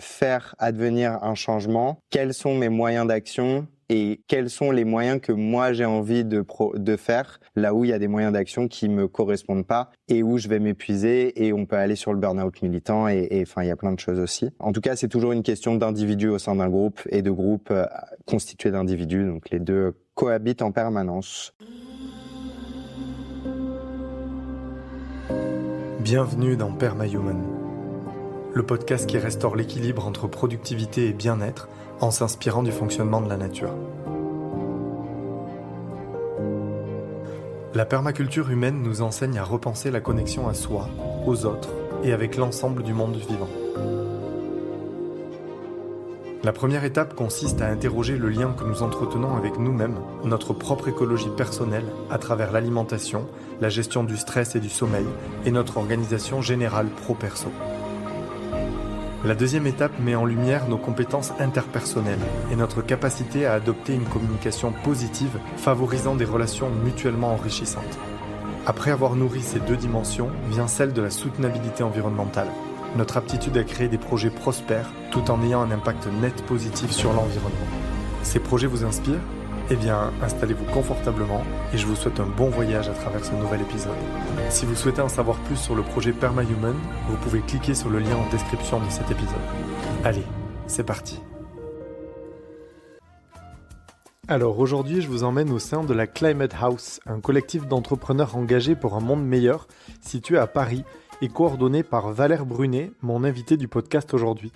faire advenir un changement, quels sont mes moyens d'action et quels sont les moyens que moi j'ai envie de faire, là où il y a des moyens d'action qui me correspondent pas et où je vais m'épuiser, et on peut aller sur le burn-out militant et enfin il y a plein de choses aussi. En tout cas, c'est toujours une question d'individus au sein d'un groupe et de groupes constitués d'individus, donc les deux cohabitent en permanence. Bienvenue dans Permahuman, le podcast qui restaure l'équilibre entre productivité et bien-être en s'inspirant du fonctionnement de la nature. La permaculture humaine nous enseigne à repenser la connexion à soi, aux autres et avec l'ensemble du monde vivant. La première étape consiste à interroger le lien que nous entretenons avec nous-mêmes, notre propre écologie personnelle, à travers l'alimentation, la gestion du stress et du sommeil, et notre organisation générale pro-perso. La deuxième étape met en lumière nos compétences interpersonnelles et notre capacité à adopter une communication positive, favorisant des relations mutuellement enrichissantes. Après avoir nourri ces deux dimensions, vient celle de la soutenabilité environnementale. Notre aptitude à créer des projets prospères tout en ayant un impact net positif sur l'environnement. Ces projets vous inspirent ? Eh bien, installez-vous confortablement et je vous souhaite un bon voyage à travers ce nouvel épisode. Si vous souhaitez en savoir plus sur le projet Permahuman, vous pouvez cliquer sur le lien en description de cet épisode. Allez, c'est parti. Alors aujourd'hui, je vous emmène au sein de la Climate House, un collectif d'entrepreneurs engagés pour un monde meilleur, situé à Paris et coordonné par Valère Brunet, mon invité du podcast aujourd'hui.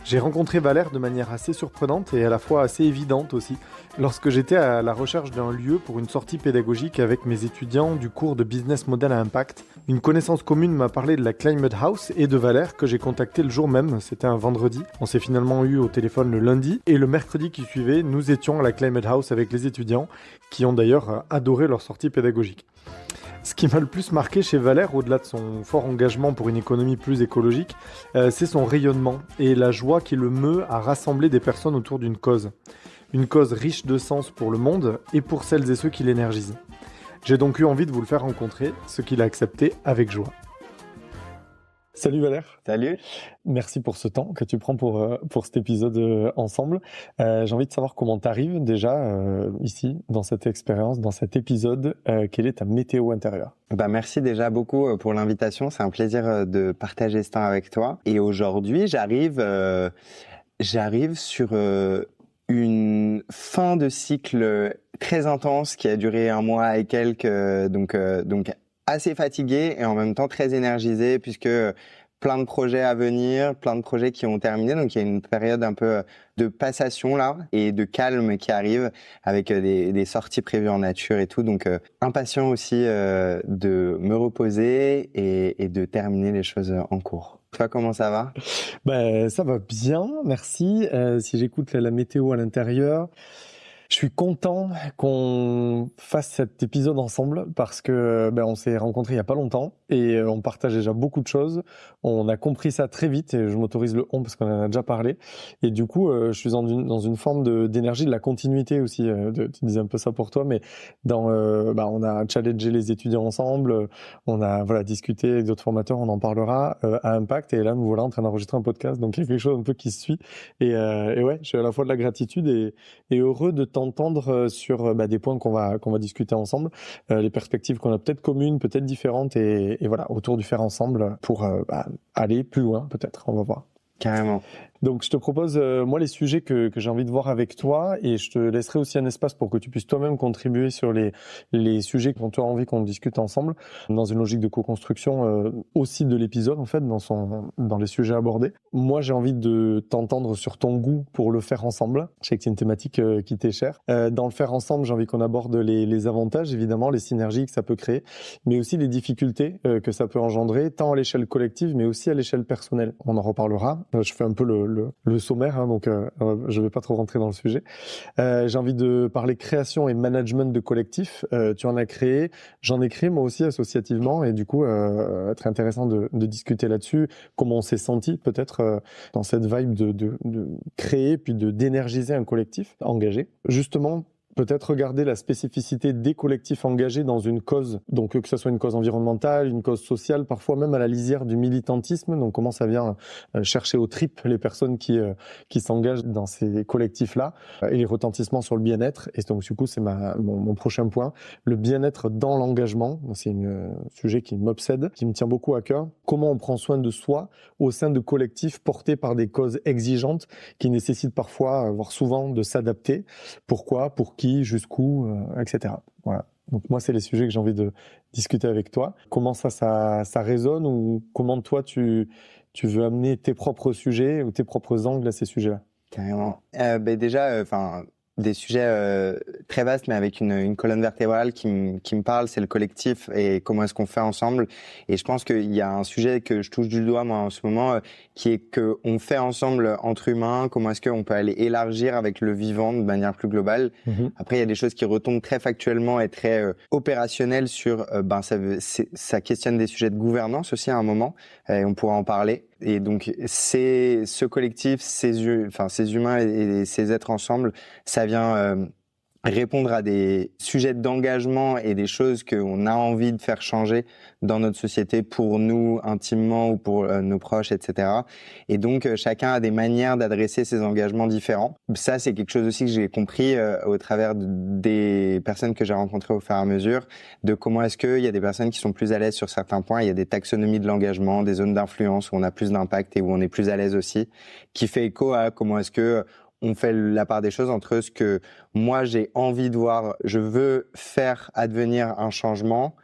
J'ai rencontré Valère de manière assez surprenante et à la fois assez évidente aussi, lorsque j'étais à la recherche d'un lieu pour une sortie pédagogique avec mes étudiants du cours de Business Model à Impact. Une connaissance commune m'a parlé de la Climate House et de Valère que j'ai contacté le jour même, c'était un vendredi. On s'est finalement eu au téléphone le lundi et le mercredi qui suivait, nous étions à la Climate House avec les étudiants qui ont d'ailleurs adoré leur sortie pédagogique. Ce qui m'a le plus marqué chez Valère, au-delà de son fort engagement pour une économie plus écologique, c'est son rayonnement et la joie qui le meut à rassembler des personnes autour d'une cause. Une cause riche de sens pour le monde et pour celles et ceux qui l'énergisent. J'ai donc eu envie de vous le faire rencontrer, ce qu'il a accepté avec joie. Salut Valère. Salut. Merci pour ce temps que tu prends pour cet épisode ensemble. J'ai envie de savoir comment tu arrives déjà ici, dans cette expérience, dans cet épisode. Quelle est ta météo intérieure ? Merci déjà beaucoup pour l'invitation. C'est un plaisir de partager ce temps avec toi. Et aujourd'hui, j'arrive sur une fin de cycle très intense qui a duré 1 mois et quelques, donc assez fatigué et en même temps très énergisé puisque plein de projets à venir, plein de projets qui ont terminé. Donc, il y a une période un peu de passation là et de calme qui arrive avec des sorties prévues en nature et tout. Donc, impatient aussi de me reposer et de terminer les choses en cours. Toi, comment ça va ? Ça va bien, merci. Si j'écoute la météo à l'intérieur, je suis content qu'on fasse cet épisode ensemble parce que on s'est rencontrés il y a pas longtemps et on partage déjà beaucoup de choses. On a compris ça très vite et je m'autorise le on parce qu'on en a déjà parlé. Et du coup, je suis dans une forme d'énergie de la continuité aussi. Tu disais un peu ça pour toi, mais on a challengé les étudiants ensemble, on a discuté avec d'autres formateurs, on en parlera à Impact et là nous voilà en train d'enregistrer un podcast. Donc il y a quelque chose un peu qui se suit et ouais, je suis à la fois de la gratitude et heureux de t'entendre sur des points qu'on va discuter ensemble, les perspectives qu'on a peut-être communes, peut-être différentes et voilà, autour du faire ensemble pour aller plus loin peut-être, on va voir. Carrément. Donc, je te propose, moi, les sujets que j'ai envie de voir avec toi et je te laisserai aussi un espace pour que tu puisses toi-même contribuer sur les sujets dont tu as envie qu'on discute ensemble dans une logique de co-construction aussi de l'épisode, en fait, dans les sujets abordés. Moi, j'ai envie de t'entendre sur ton goût pour le faire ensemble. Je sais que c'est une thématique qui t'est chère. Dans le faire ensemble, j'ai envie qu'on aborde les avantages, évidemment, les synergies que ça peut créer, mais aussi les difficultés que ça peut engendrer, tant à l'échelle collective, mais aussi à l'échelle personnelle. On en reparlera. Je fais un peu le sommaire, hein, donc je vais pas trop rentrer dans le sujet. J'ai envie de parler création et management de collectif. Tu en as créé, j'en ai créé moi aussi associativement, et du coup, très intéressant de discuter là-dessus. Comment on s'est senti peut-être dans cette vibe de créer puis d'énergiser un collectif engagé. Justement, peut-être regarder la spécificité des collectifs engagés dans une cause, donc que ce soit une cause environnementale, une cause sociale, parfois même à la lisière du militantisme. Donc comment ça vient chercher aux tripes les personnes qui s'engagent dans ces collectifs-là et les retentissements sur le bien-être. Et donc du coup, c'est mon prochain point, le bien-être dans l'engagement. C'est un sujet qui m'obsède, qui me tient beaucoup à cœur. Comment on prend soin de soi au sein de collectifs portés par des causes exigeantes qui nécessitent parfois, voire souvent, de s'adapter. Pourquoi, pour qui, jusqu'où, etc. Voilà. Donc moi, c'est les sujets que j'ai envie de discuter avec toi. Comment ça résonne, ou comment toi, tu veux amener tes propres sujets ou tes propres angles à ces sujets-là? Carrément. Déjà, des sujets très vastes, mais avec une colonne vertébrale qui me parle, c'est le collectif et comment est-ce qu'on fait ensemble. Et je pense qu'il y a un sujet que je touche du doigt moi en ce moment, qui est que on fait ensemble entre humains. Comment est-ce qu'on peut aller élargir avec le vivant de manière plus globale. Après, il y a des choses qui retombent très factuellement et très opérationnelles sur. Ça questionne des sujets de gouvernance aussi à un moment. Et on pourra en parler. Et donc, c'est ce collectif, ces humains et ces êtres ensemble, ça vient répondre à des sujets d'engagement et des choses qu'on a envie de faire changer dans notre société pour nous intimement ou pour nos proches, etc. Et donc, chacun a des manières d'adresser ses engagements différents. Ça, c'est quelque chose aussi que j'ai compris au travers des personnes que j'ai rencontrées au fur et à mesure, de comment est-ce qu'il y a des personnes qui sont plus à l'aise sur certains points. Il y a des taxonomies de l'engagement, des zones d'influence où on a plus d'impact et où on est plus à l'aise aussi, qui fait écho à comment est-ce que on fait la part des choses entre ce que moi j'ai envie de voir, je veux faire advenir un changement,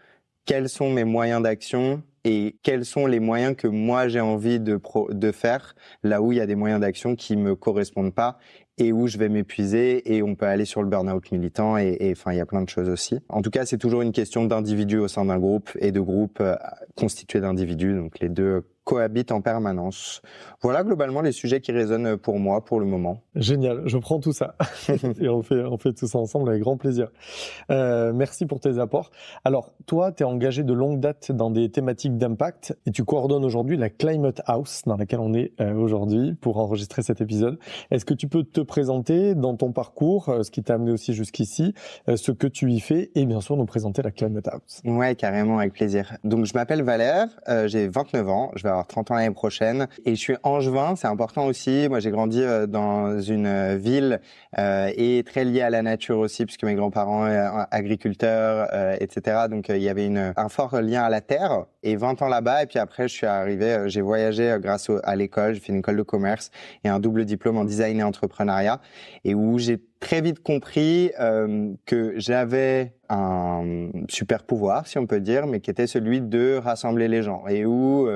quels sont mes moyens d'action et quels sont les moyens que moi j'ai envie de faire, là où il y a des moyens d'action qui me correspondent pas et où je vais m'épuiser, et on peut aller sur le burn-out militant et enfin il y a plein de choses aussi. En tout cas, c'est toujours une question d'individus au sein d'un groupe et de groupes constitués d'individus, donc les deux cohabitent en permanence. Voilà globalement les sujets qui résonnent pour moi pour le moment. Génial, je prends tout ça et on fait tout ça ensemble avec grand plaisir. Merci pour tes apports. Alors, toi, tu es engagé de longue date dans des thématiques d'impact et tu coordonnes aujourd'hui la Climate House dans laquelle on est aujourd'hui pour enregistrer cet épisode. Est-ce que tu peux te présenter dans ton parcours, ce qui t'a amené aussi jusqu'ici, ce que tu y fais, et bien sûr nous présenter la Climate House? Ouais, carrément, avec plaisir. Donc, je m'appelle Valère, j'ai 29 ans, je vais avoir 30 ans l'année prochaine et je suis angevin, c'est important aussi. Moi, j'ai grandi dans une ville et très liée à la nature aussi, puisque mes grands-parents agriculteurs, etc. Donc, il y avait un fort lien à la terre, et 20 ans là-bas. Et puis après, je suis arrivé, j'ai voyagé grâce à l'école, j'ai fait une école de commerce et un double diplôme en design et entrepreneuriat, et où j'ai très vite compris que j'avais un super pouvoir, si on peut dire, mais qui était celui de rassembler les gens, et où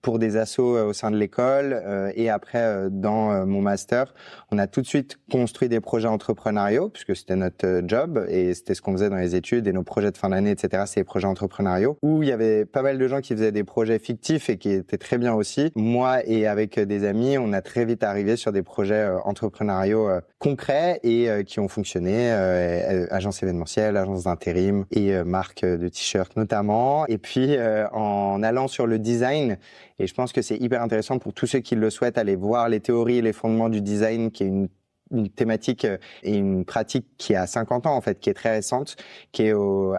pour des assos au sein de l'école et après dans mon master, on a tout de suite construit des projets entrepreneuriaux, puisque c'était notre job et c'était ce qu'on faisait dans les études, et nos projets de fin d'année, etc. c'est les projets entrepreneuriaux, où il y avait pas mal de gens qui faisaient des projets fictifs et qui étaient très bien aussi. Moi et avec des amis, on a très vite arrivé sur des projets entrepreneuriaux concrets et qui ont fonctionné, agence événementielle, agence d'intérim et marque de t-shirts notamment. Et puis en allant sur le design, et je pense que c'est hyper intéressant pour tous ceux qui le souhaitent, aller voir les théories et les fondements du design, qui est une thématique et une pratique qui a 50 ans en fait, qui est très récente, qui est au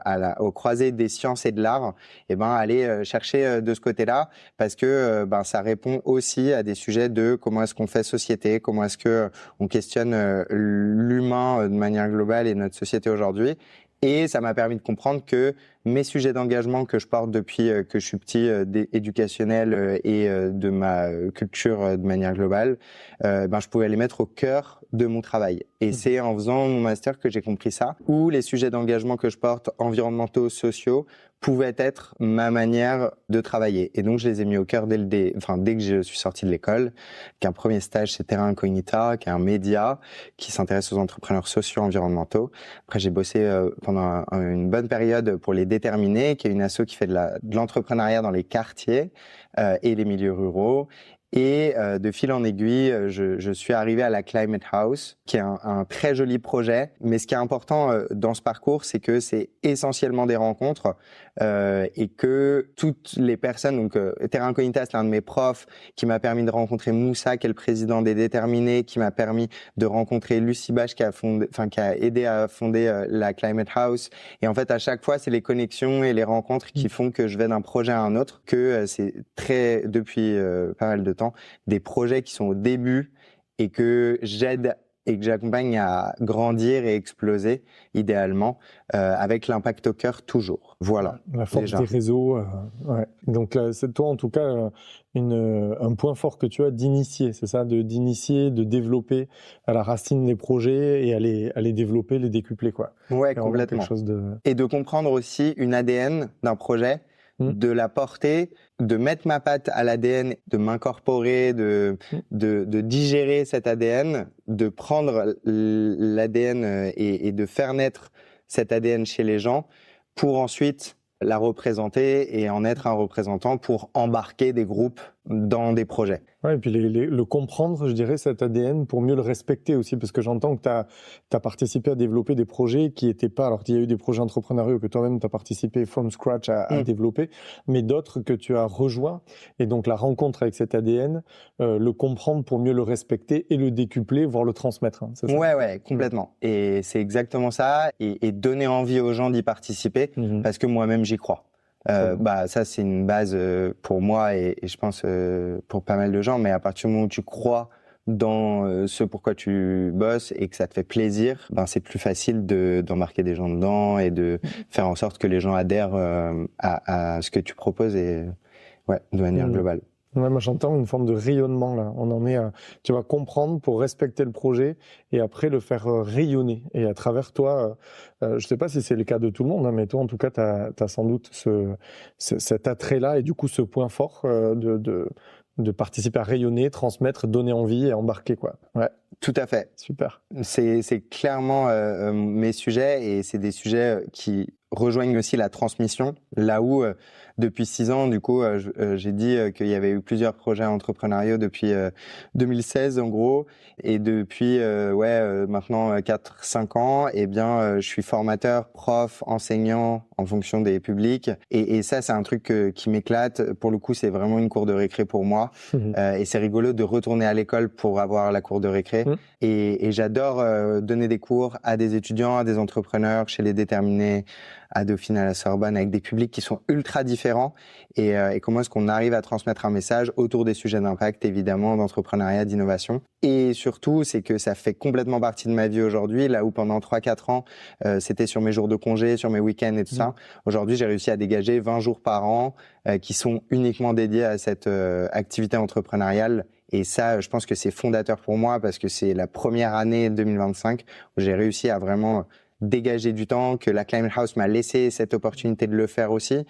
croisé des sciences et de l'art. Et aller chercher de ce côté-là, parce que ça répond aussi à des sujets de comment est-ce qu'on fait société, comment est-ce que on questionne l'humain de manière globale et notre société aujourd'hui. Et ça m'a permis de comprendre que mes sujets d'engagement que je porte depuis que je suis petit, éducationnel et de ma culture de manière globale, je pouvais les mettre au cœur de mon travail. Et c'est en faisant mon master que j'ai compris ça, où les sujets d'engagement que je porte, environnementaux, sociaux, pouvaient être ma manière de travailler. Et donc, je les ai mis au cœur dès que je suis sorti de l'école, qu'un premier stage chez Terra Incognita, qui est un média qui s'intéresse aux entrepreneurs sociaux environnementaux. Après, j'ai bossé pendant une bonne période pour Les Déterminés, qui est une asso qui fait de l'entrepreneuriat dans les quartiers et les milieux ruraux. Et de fil en aiguille, je suis arrivé à la Climate House, qui est un très joli projet. Mais ce qui est important dans ce parcours, c'est que c'est essentiellement des rencontres et que toutes les personnes, donc Terra Incognita, c'est l'un de mes profs qui m'a permis de rencontrer Moussa, qui est le président des Déterminés, qui m'a permis de rencontrer Lucie Bache, qui a aidé à fonder la Climate House. Et en fait, à chaque fois, c'est les connexions et les rencontres qui font que je vais d'un projet à un autre, que c'est depuis pas mal de temps, des projets qui sont au début et que j'aide et que j'accompagne à grandir et exploser, idéalement, avec l'impact au cœur toujours. Voilà. La force des réseaux. Ouais. Donc, c'est toi, en tout cas, un point fort que tu as d'initier, c'est ça, d'initier, de développer à la racine les projets et à les développer, les décupler, quoi. Ouais, complètement. Et de comprendre aussi une ADN d'un projet, de la porter, de mettre ma patte à l'ADN, de m'incorporer, de digérer cet ADN, de prendre l'ADN et de faire naître cet ADN chez les gens pour ensuite la représenter et en être un représentant pour embarquer des groupes dans des projets. Ouais, et puis le comprendre, je dirais, cet ADN pour mieux le respecter aussi, parce que j'entends que tu as participé à développer des projets qui n'étaient pas, alors qu'il y a eu des projets entrepreneuriaux que toi-même tu as participé from scratch à développer, mais d'autres que tu as rejoints, et donc la rencontre avec cet ADN, le comprendre pour mieux le respecter et le décupler, voire le transmettre. Hein, c'est ça ? Ouais, complètement. Et c'est exactement ça, et donner envie aux gens d'y participer, parce que moi-même j'y crois. Ça c'est une base pour moi et je pense pour pas mal de gens, mais à partir du moment où tu crois dans ce pourquoi tu bosses et que ça te fait plaisir, c'est plus facile d'embarquer des gens dedans et de faire en sorte que les gens adhèrent à ce que tu proposes et de manière globale. Ouais, moi j'entends une forme de rayonnement là. On en est à, tu vas comprendre pour respecter le projet et après le faire rayonner. Et à travers toi, je sais pas si c'est le cas de tout le monde, hein, mais toi en tout cas, t'as sans doute cet attrait-là et du coup ce point fort de participer à rayonner, transmettre, donner envie et embarquer, quoi. Ouais. Tout à fait. Super. C'est clairement mes sujets et c'est des sujets qui rejoignent aussi la transmission. Là où, depuis 6 ans, du coup, j'ai dit qu'il y avait eu plusieurs projets entrepreneuriaux depuis 2016, en gros. Et depuis, maintenant 4-5 ans, eh bien, je suis formateur, prof, enseignant en fonction des publics. Et ça, c'est un truc qui m'éclate. Pour le coup, c'est vraiment une cour de récré pour moi. Et c'est rigolo de retourner à l'école pour avoir la cour de récré. Et j'adore donner des cours à des étudiants, à des entrepreneurs, chez les Déterminés, à Dauphine, à la Sorbonne, avec des publics qui sont ultra différents. Et comment est-ce qu'on arrive à transmettre un message autour des sujets d'impact, évidemment, d'entrepreneuriat, d'innovation. Et surtout, c'est que ça fait complètement partie de ma vie aujourd'hui, là où pendant 3-4 ans, c'était sur mes jours de congé, sur mes week-ends et tout ça. Aujourd'hui, j'ai réussi à dégager 20 jours par an qui sont uniquement dédiés à cette activité entrepreneuriale. Et ça, je pense que c'est fondateur pour moi parce que c'est la première année 2025 où j'ai réussi à vraiment dégager du temps, que la Climate House m'a laissé cette opportunité de le faire aussi,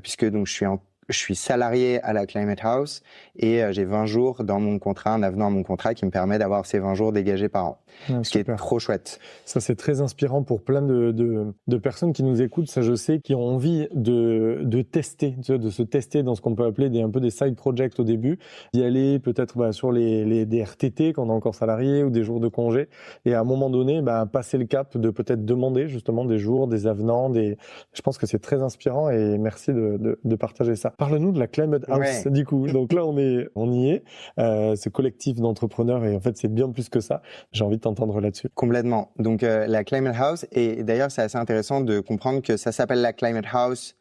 puisque donc je suis salarié à la Climate House et j'ai 20 jours dans mon contrat, un avenant à mon contrat qui me permet d'avoir ces 20 jours dégagés par an. Ce qui est trop chouette. Ça, c'est très inspirant pour plein de personnes qui nous écoutent, ça je sais, qui ont envie de tester, de se tester dans ce qu'on peut appeler un peu des side projects au début, d'y aller peut-être sur des RTT quand on est encore salarié ou des jours de congé, et à un moment donné, passer le cap de peut-être demander justement des jours, des avenants, je pense que c'est très inspirant et merci de partager ça. Parle-nous de la Climate House, du coup. Donc là, on y est, ce collectif d'entrepreneurs, et en fait, c'est bien plus que ça. J'ai envie de t'entendre là-dessus. Complètement. Donc, la Climate House, et d'ailleurs, c'est assez intéressant de comprendre que ça s'appelle la Climate House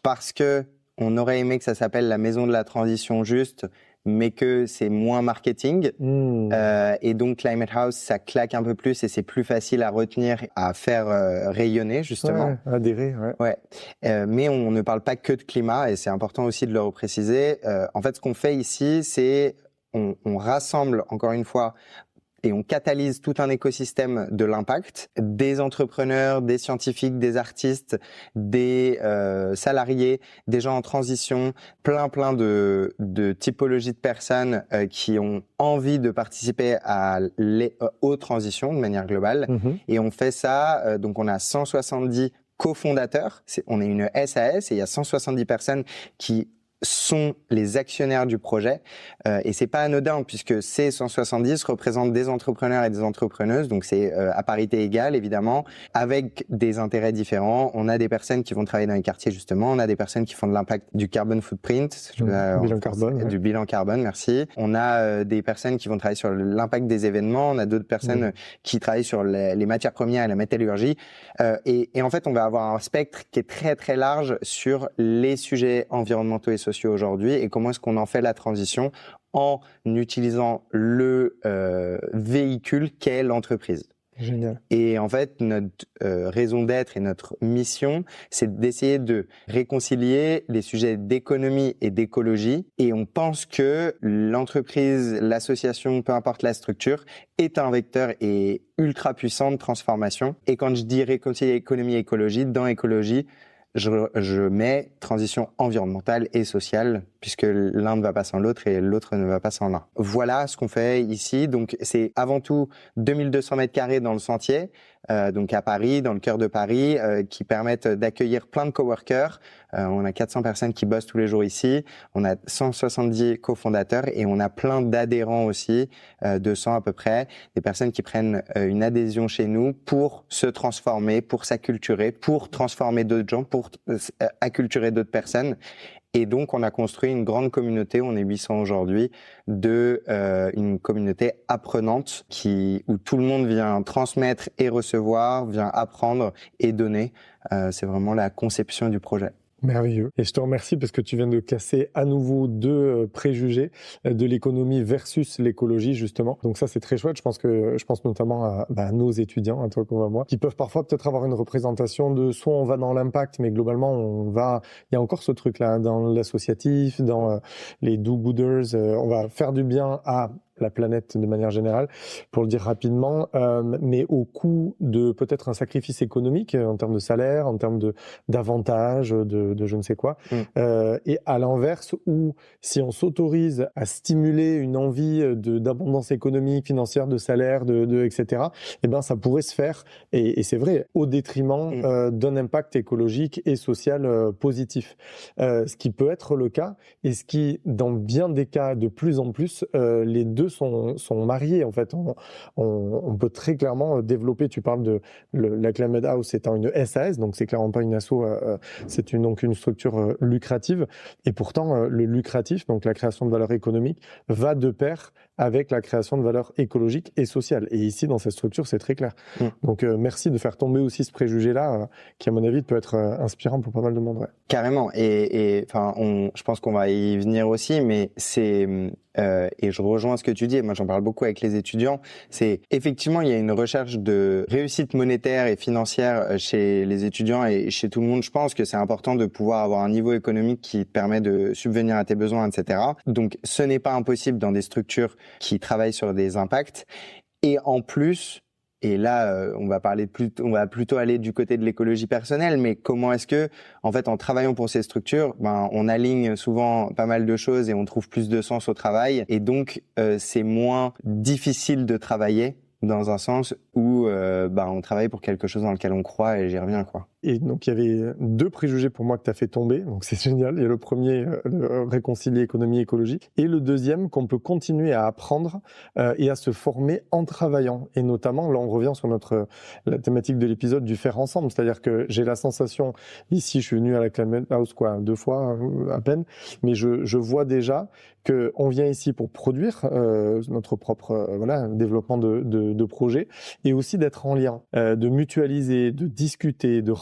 parce que on aurait aimé que ça s'appelle la maison de la transition juste, mais que c'est moins marketing. Et donc, Climate House, ça claque un peu plus et c'est plus facile à retenir, à faire rayonner, justement. Ouais, adhérer, ouais. Mais on ne parle pas que de climat et c'est important aussi de le repréciser. En fait, ce qu'on fait ici, c'est on rassemble, encore une fois, et on catalyse tout un écosystème de l'impact, des entrepreneurs, des scientifiques, des artistes, des salariés, des gens en transition, plein de typologies de personnes qui ont envie de participer aux transitions de manière globale. Et on fait ça, donc on a 170 cofondateurs, on est une SAS et il y a 170 personnes qui sont les actionnaires du projet. Et c'est pas anodin puisque ces 170 représentent des entrepreneurs et des entrepreneuses. Donc c'est à parité égale, évidemment, avec des intérêts différents. On a des personnes qui vont travailler dans les quartiers, justement. On a des personnes qui font de l'impact du carbon footprint. Bilan carbone. Du bilan carbone, merci. On a des personnes qui vont travailler sur l'impact des événements. On a d'autres personnes qui travaillent sur les matières premières et la métallurgie. Et en fait, on va avoir un spectre qui est très, très large sur les sujets environnementaux et sociaux aujourd'hui et comment est-ce qu'on en fait la transition en utilisant le véhicule qu'est l'entreprise. Génial. Et en fait, notre raison d'être et notre mission, c'est d'essayer de réconcilier les sujets d'économie et d'écologie. Et on pense que l'entreprise, l'association, peu importe la structure, est un vecteur et ultra puissant de transformation. Et quand je dis réconcilier économie et écologie, dans écologie, je mets transition environnementale et sociale, puisque l'un ne va pas sans l'autre et l'autre ne va pas sans l'un. Voilà ce qu'on fait ici. Donc, c'est avant tout 2200 mètres carrés dans le Sentier, donc à Paris, dans le cœur de Paris, qui permettent d'accueillir plein de coworkers. On a 400 personnes qui bossent tous les jours ici. On a 170 cofondateurs et on a plein d'adhérents aussi, 200 à peu près, des personnes qui prennent une adhésion chez nous pour se transformer, pour s'acculturer, pour transformer d'autres gens, pour acculturer d'autres personnes. Et donc, on a construit une grande communauté, on est 800 aujourd'hui, une communauté apprenante où tout le monde vient transmettre et recevoir, vient apprendre et donner. C'est vraiment la conception du projet. Merveilleux. Et je te remercie parce que tu viens de casser à nouveau deux préjugés de l'économie versus l'écologie, justement. Donc ça, c'est très chouette. Je pense notamment à nos étudiants, à toi comme à moi, qui peuvent parfois peut-être avoir une représentation de soit on va dans l'impact, mais globalement, il y a encore ce truc-là dans l'associatif, dans les do-gooders. On va faire du bien à la planète de manière générale, pour le dire rapidement, mais au coût de peut-être un sacrifice économique en termes de salaire, en termes d'avantages, de je ne sais quoi. Et à l'inverse, où si on s'autorise à stimuler une envie d'abondance économique, financière, de salaire, etc., eh ben ça pourrait se faire, et c'est vrai, au détriment d'un impact écologique et social positif. Ce qui peut être le cas, et ce qui, dans bien des cas, de plus en plus, les deux sont mariés. En fait, on peut très clairement développer. Tu parles de la Climate House étant une SAS, donc c'est clairement pas une asso, c'est donc une structure lucrative. Et pourtant, le lucratif, donc la création de valeur économique, va de pair avec la création de valeur écologique et sociale. Et ici, dans cette structure, c'est très clair. Donc, merci de faire tomber aussi ce préjugé-là, qui, à mon avis, peut être inspirant pour pas mal de monde. Ouais. Carrément. Et enfin, je pense qu'on va y venir aussi, mais c'est et je rejoins ce que tu dis. Et moi, j'en parle beaucoup avec les étudiants. C'est effectivement, il y a une recherche de réussite monétaire et financière chez les étudiants et chez tout le monde. Je pense que c'est important de pouvoir avoir un niveau économique qui te permet de subvenir à tes besoins, etc. Donc, ce n'est pas impossible dans des structures qui travaillent sur des impacts. Et en plus, et là, on va plutôt aller du côté de l'écologie personnelle, mais comment est-ce que, en fait, en travaillant pour ces structures, on aligne souvent pas mal de choses et on trouve plus de sens au travail. Et donc, c'est moins difficile de travailler dans un sens où on travaille pour quelque chose dans lequel on croit, et j'y reviens, quoi. Et donc, il y avait deux préjugés pour moi que tu as fait tomber. Donc, c'est génial. Il y a le premier, réconcilier économie et écologie. Et le deuxième, qu'on peut continuer à apprendre et à se former en travaillant. Et notamment, là, on revient sur la thématique de l'épisode du faire ensemble. C'est-à-dire que j'ai la sensation, ici, je suis venu à la Climate House, 2 fois à peine, mais je vois déjà qu'on vient ici pour produire notre propre développement de projet, et aussi d'être en lien, de mutualiser, de discuter, de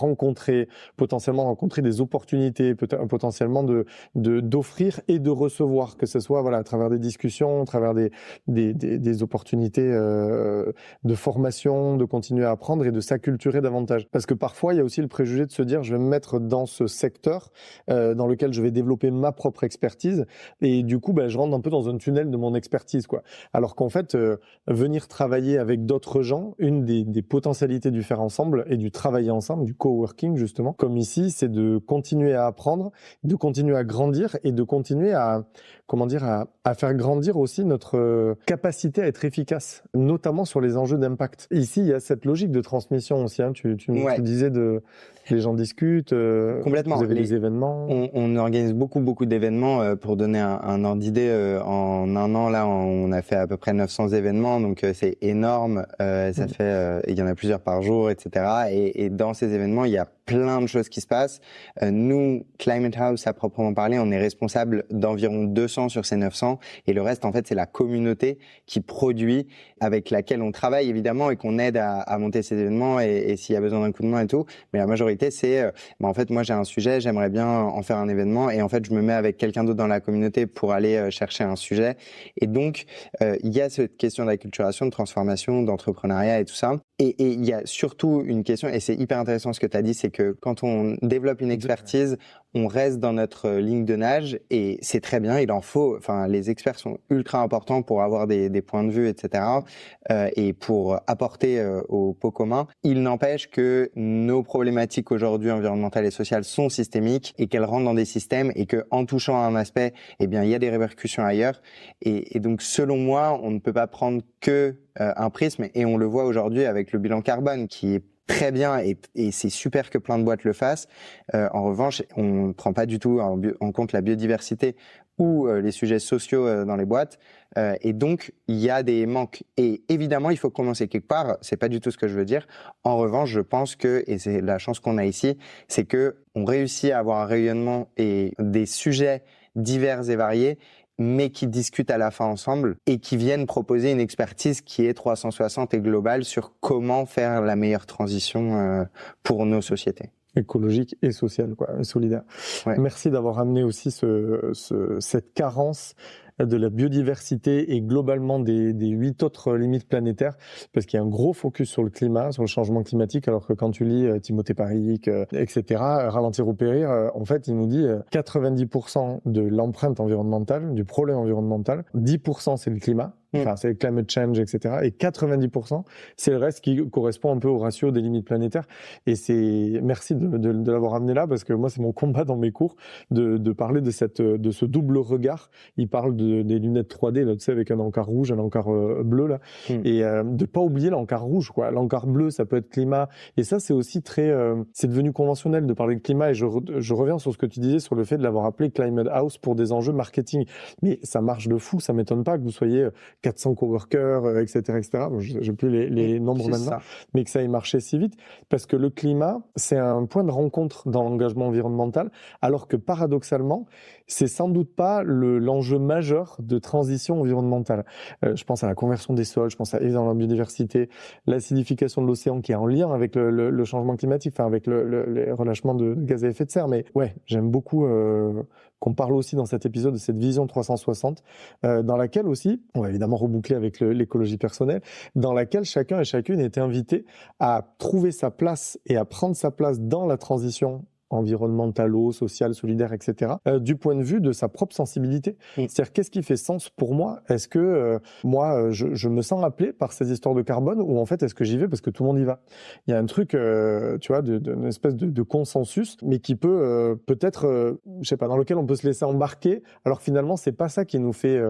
potentiellement rencontrer des opportunités, potentiellement d'offrir et de recevoir, que ce soit à travers des discussions, à travers des opportunités de formation, de continuer à apprendre et de s'acculturer davantage. Parce que parfois, il y a aussi le préjugé de se dire, je vais me mettre dans ce secteur dans lequel je vais développer ma propre expertise, et du coup, je rentre un peu dans un tunnel de mon expertise, quoi. Alors qu'en fait, venir travailler avec d'autres gens, une des potentialités du faire ensemble et du travailler ensemble, du coworking justement, comme ici, c'est de continuer à apprendre, de continuer à grandir et de continuer à faire grandir aussi notre capacité à être efficace, notamment sur les enjeux d'impact. Ici, il y a cette logique de transmission aussi, hein. Tu disais Les gens discutent, Complètement. vous avez des événements. On organise beaucoup d'événements. Pour donner un ordre d'idée, en un an, là, on a fait à peu près 900 événements, donc c'est énorme. Ça fait, il y en a plusieurs par jour, etc. Et dans ces événements, il y a plein de choses qui se passent. Nous, Climate House, à proprement parler, on est responsable d'environ 200 sur ces 900, et le reste, en fait, c'est la communauté qui produit, avec laquelle on travaille évidemment et qu'on aide à monter ces événements et s'il y a besoin d'un coup de main et tout. Mais la majorité, c'est, en fait, moi j'ai un sujet, j'aimerais bien en faire un événement, et en fait, je me mets avec quelqu'un d'autre dans la communauté pour aller chercher un sujet. Et donc, il y a cette question d'acculturation, de transformation, d'entrepreneuriat et tout ça. Et il y a surtout une question, et c'est hyper intéressant ce que tu as dit, c'est que quand on développe une expertise, on reste dans notre ligne de nage, et c'est très bien, il en faut. Enfin, les experts sont ultra importants pour avoir des points de vue, etc. Et pour apporter au pot commun. Il n'empêche que nos problématiques aujourd'hui environnementales et sociales sont systémiques, et qu'elles rentrent dans des systèmes, et que en touchant à un aspect, eh bien, il y a des répercussions ailleurs. Et donc, selon moi, on ne peut pas prendre que un prisme, et on le voit aujourd'hui avec le bilan carbone qui est très bien, et c'est super que plein de boîtes le fassent. En revanche, on ne prend pas du tout en compte la biodiversité ou les sujets sociaux dans les boîtes. Et donc, il y a des manques. Et évidemment, il faut commencer quelque part. C'est pas du tout ce que je veux dire. En revanche, je pense que, et c'est la chance qu'on a ici, c'est que on réussit à avoir un rayonnement et des sujets divers et variés, mais qui discutent à la fin ensemble et qui viennent proposer une expertise qui est 360 et globale sur comment faire la meilleure transition pour nos sociétés. Écologique et social, quoi, et solidaire. Ouais. Merci d'avoir amené aussi cette carence de la biodiversité et globalement des 8 autres limites planétaires, parce qu'il y a un gros focus sur le climat, sur le changement climatique, alors que quand tu lis Timothée Parric, etc., Ralentir ou périr, en fait, il nous dit 90% de l'empreinte environnementale, du problème environnemental, 10% c'est le climat, enfin c'est le climate change, etc., et 90% c'est le reste qui correspond un peu au ratio des limites planétaires. Et merci de l'avoir amené là, parce que moi c'est mon combat dans mes cours de parler de ce double regard. Il parle des lunettes 3D, là, tu sais, avec un encart rouge, un encart bleu, là, et de pas oublier l'encart rouge, quoi. L'encart bleu, ça peut être climat, et ça c'est aussi très, c'est devenu conventionnel de parler de climat, et je reviens sur ce que tu disais sur le fait de l'avoir appelé Climate House pour des enjeux marketing, mais ça marche de fou, ça m'étonne pas que vous soyez 400 coworkers, etc., etc. Bon, j'ai plus les nombres maintenant, mais que ça ait marché si vite, parce que le climat, c'est un point de rencontre dans l'engagement environnemental, alors que paradoxalement, c'est sans doute pas l'enjeu majeur de transition environnementale. Je pense à la conversion des sols, je pense à évidemment la biodiversité, l'acidification de l'océan qui est en lien avec le changement climatique, enfin avec les relâchements de gaz à effet de serre. Mais ouais, j'aime beaucoup qu'on parle aussi dans cet épisode de cette vision 360, dans laquelle aussi, on va évidemment reboucler avec l'écologie personnelle, dans laquelle chacun et chacune est invité à trouver sa place et à prendre sa place dans la transition environnementalo, social, solidaire, etc., du point de vue de sa propre sensibilité. C'est-à-dire, qu'est-ce qui fait sens pour moi? Est-ce que moi, je me sens appelé par ces histoires de carbone, ou en fait, est-ce que j'y vais parce que tout le monde y va? Il y a un truc, tu vois, d'une espèce de consensus, mais qui peut peut-être, je sais pas, dans lequel on peut se laisser embarquer, alors finalement, c'est pas ça qui nous fait,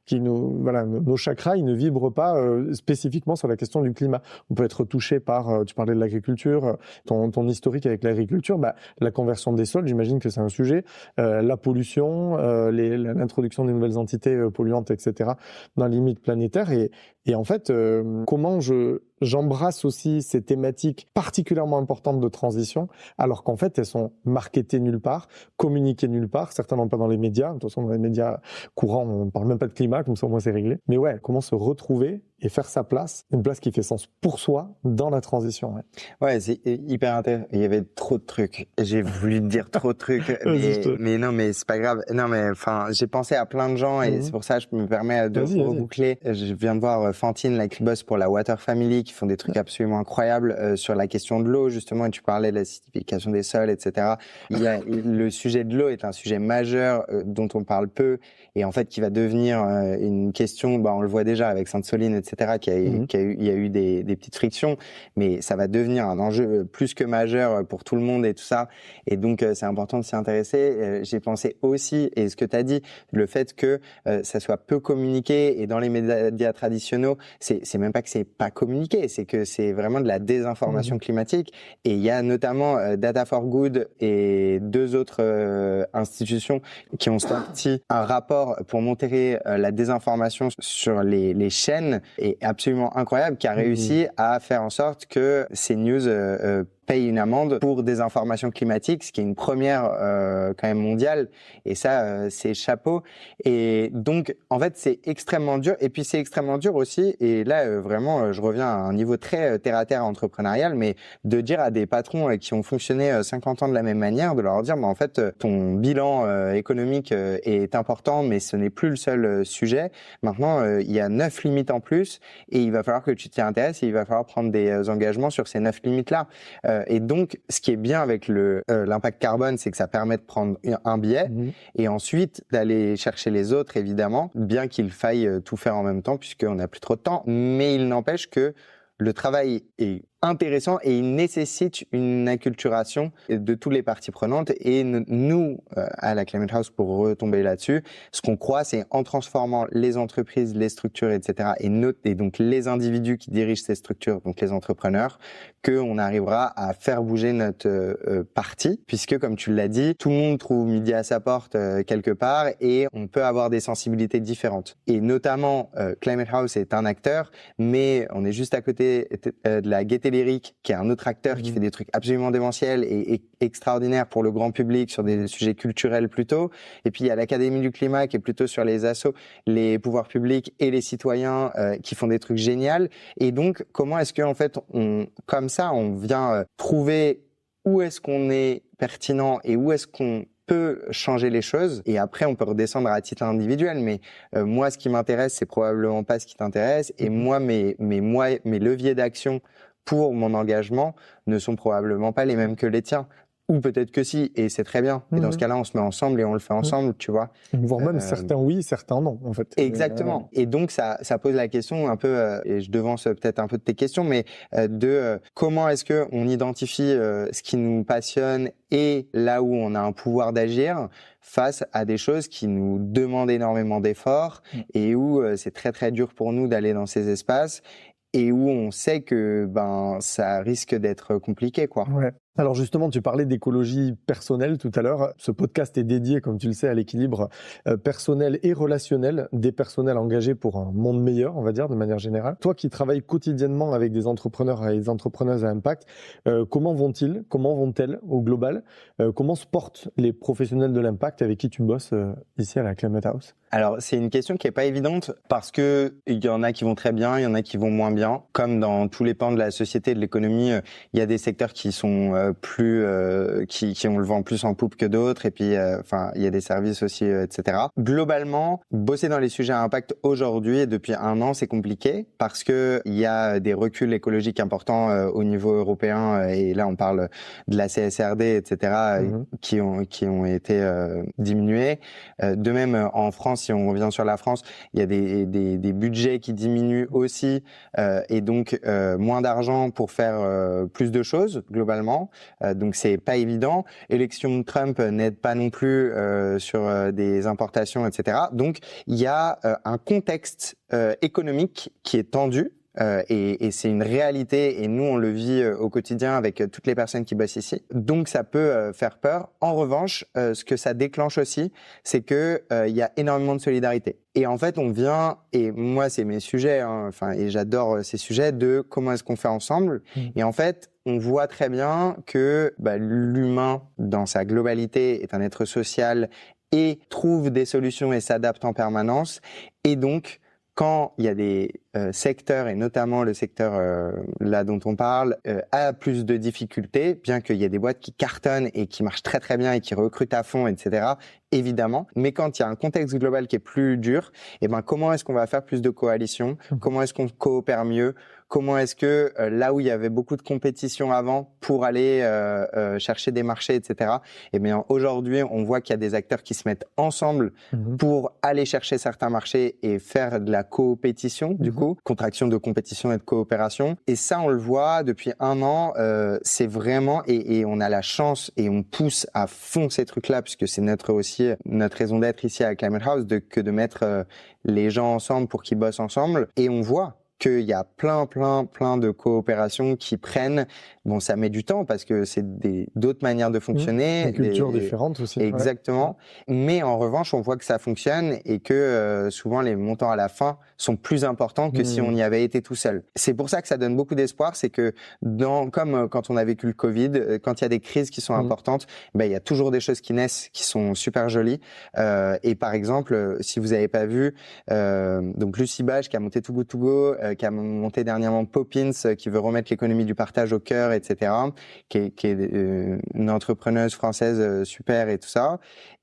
voilà, nos chakras, ils ne vibrent pas spécifiquement sur la question du climat. On peut être touché par, tu parlais de l'agriculture, ton historique avec l'agriculture, bah, la conversion des sols, j'imagine que c'est un sujet, la pollution, l'introduction des nouvelles entités polluantes, etc., dans les limites planétaires. Et en fait, comment j'embrasse aussi ces thématiques particulièrement importantes de transition, alors qu'en fait, elles sont marketées nulle part, communiquées nulle part, certains n'ont pas dans les médias. De toute façon, dans les médias courants, on ne parle même pas de climat, comme ça au moins c'est réglé. Mais ouais, comment se retrouver et faire sa place, une place qui fait sens pour soi dans la transition. Ouais, c'est hyper intéressant. Il y avait trop de trucs. J'ai voulu dire trop de trucs, mais non, mais c'est pas grave. Non, mais enfin, j'ai pensé à plein de gens, et c'est pour ça que je me permets de reboucler. Je viens de voir Fantine, là, qui bosse pour la Water Family, qui font des trucs absolument incroyables sur la question de l'eau, justement, et tu parlais de l'acidification des sols, etc. Le sujet de l'eau est un sujet majeur dont on parle peu, et en fait qui va devenir une question, bah, on le voit déjà avec Sainte-Soline, etc., il y a eu des petites frictions, mais ça va devenir un enjeu plus que majeur pour tout le monde et tout ça, et donc c'est important de s'y intéresser. J'ai pensé aussi, et ce que tu as dit, le fait que ça soit peu communiqué, et dans les médias traditionnels, techno, c'est même pas que c'est pas communiqué, c'est que c'est vraiment de la désinformation climatique. Et il y a notamment Data for Good et 2 autres institutions qui ont sorti un rapport pour montrer la désinformation sur les chaînes, et absolument incroyable, qui a réussi à faire en sorte que ces news paye une amende pour désinformation climatique, ce qui est une première quand même mondiale. Et ça, c'est chapeau. Et donc, en fait, c'est extrêmement dur. Et puis, c'est extrêmement dur aussi. Et là, vraiment, je reviens à un niveau très terre-à-terre entrepreneurial, mais de dire à des patrons qui ont fonctionné 50 ans de la même manière, de leur dire, en fait, ton bilan économique est important, mais ce n'est plus le seul sujet. Maintenant, il y a 9 limites en plus, et il va falloir que tu t'y intéresses, et il va falloir prendre des engagements sur ces 9 limites-là. Et donc, ce qui est bien avec l'impact carbone, c'est que ça permet de prendre un biais et ensuite d'aller chercher les autres, évidemment, bien qu'il faille tout faire en même temps puisqu'on n'a plus trop de temps. Mais il n'empêche que le travail est intéressant et il nécessite une acculturation de toutes les parties prenantes. Et nous, à la Climate House, pour retomber là-dessus, ce qu'on croit, c'est en transformant les entreprises, les structures, etc., et donc les individus qui dirigent ces structures, donc les entrepreneurs, qu'on arrivera à faire bouger notre partie, puisque, comme tu l'as dit, tout le monde trouve midi à sa porte quelque part, et on peut avoir des sensibilités différentes. Et notamment, Climate House est un acteur, mais on est juste à côté de la Gaieté Lyrique, qui est un autre acteur qui fait des trucs absolument démentiels et extraordinaires pour le grand public sur des sujets culturels plutôt. Et puis il y a l'Académie du climat qui est plutôt sur les assos, les pouvoirs publics et les citoyens qui font des trucs géniaux. Et donc comment est-ce que en fait comme ça on vient trouver où est-ce qu'on est pertinent et où est-ce qu'on peut changer les choses, et après on peut redescendre à titre individuel, mais moi ce qui m'intéresse c'est probablement pas ce qui t'intéresse, et moi mes leviers d'action pour mon engagement ne sont probablement pas les mêmes que les tiens. Ou peut-être que si, et c'est très bien. Et dans ce cas-là, on se met ensemble et on le fait ensemble, tu vois. Voire même certains oui, certains non, en fait. Exactement. Et donc, ça pose la question un peu, et je devance peut-être un peu de tes questions, mais comment est-ce que on identifie ce qui nous passionne et là où on a un pouvoir d'agir face à des choses qui nous demandent énormément d'efforts et où c'est très, très dur pour nous d'aller dans ces espaces et où on sait que ça risque d'être compliqué, quoi. Ouais. Alors justement, tu parlais d'écologie personnelle tout à l'heure. Ce podcast est dédié, comme tu le sais, à l'équilibre personnel et relationnel des personnels engagés pour un monde meilleur, on va dire, de manière générale. Toi qui travailles quotidiennement avec des entrepreneurs et des entrepreneuses à impact, comment vont-elles au global? Comment se portent les professionnels de l'impact avec qui tu bosses ici à la Climate House? Alors, c'est une question qui est pas évidente parce que il y en a qui vont très bien, il y en a qui vont moins bien. Comme dans tous les pans de la société et de l'économie, il y a des secteurs qui sont qui ont le vent plus en poupe que d'autres, et puis il y a des services aussi, etc. Globalement, bosser dans les sujets à impact aujourd'hui et depuis 1 an, c'est compliqué parce que il y a des reculs écologiques importants au niveau européen, et là on parle de la CSRD, etc. qui ont été diminués. De même en France, si on revient sur la France, il y a des budgets qui diminuent aussi, et donc moins d'argent pour faire plus de choses globalement. Donc c'est pas évident. L'élection de Trump n'aide pas non plus sur des importations, etc. Donc il y a un contexte économique qui est tendu. Et c'est une réalité, et nous on le vit au quotidien avec toutes les personnes qui bossent ici. Donc ça peut faire peur. En revanche, ce que ça déclenche aussi, c'est que il y a énormément de solidarité. Et en fait, on vient, et moi c'est mes sujets, et j'adore ces sujets de comment est-ce qu'on fait ensemble. Et en fait, on voit très bien que l'humain, dans sa globalité, est un être social et trouve des solutions et s'adapte en permanence. Et donc, quand il y a des secteurs, et notamment le secteur là dont on parle, a plus de difficultés, bien qu'il y ait des boîtes qui cartonnent et qui marchent très très bien et qui recrutent à fond, etc., évidemment. Mais quand il y a un contexte global qui est plus dur, comment est-ce qu'on va faire plus de coalitions? Comment est-ce qu'on coopère mieux? Comment est-ce que là où il y avait beaucoup de compétition avant pour aller chercher des marchés, etc., aujourd'hui, on voit qu'il y a des acteurs qui se mettent ensemble pour aller chercher certains marchés et faire de la coopétition, du coup. coup, contraction de compétition et de coopération. Et ça, on le voit depuis 1 an, c'est vraiment, et on a la chance et on pousse à fond ces trucs-là, puisque c'est notre raison d'être ici à Climate House, de mettre les gens ensemble pour qu'ils bossent ensemble. Et on voit qu'il y a plein de coopérations qui prennent. Bon, ça met du temps parce que c'est d'autres manières de fonctionner. Des cultures différentes aussi. Exactement. Ouais. Mais en revanche, on voit que ça fonctionne et que souvent les montants à la fin sont plus importants que si on y avait été tout seul. C'est pour ça que ça donne beaucoup d'espoir, c'est que comme quand on a vécu le Covid, quand il y a des crises qui sont importantes, il y a toujours des choses qui naissent qui sont super jolies. Et par exemple, si vous n'avez pas vu, donc Lucie Bage qui a monté Too Good To Go, qui a monté dernièrement Poppins, qui veut remettre l'économie du partage au cœur, etc., qui est une entrepreneuse française super et tout ça.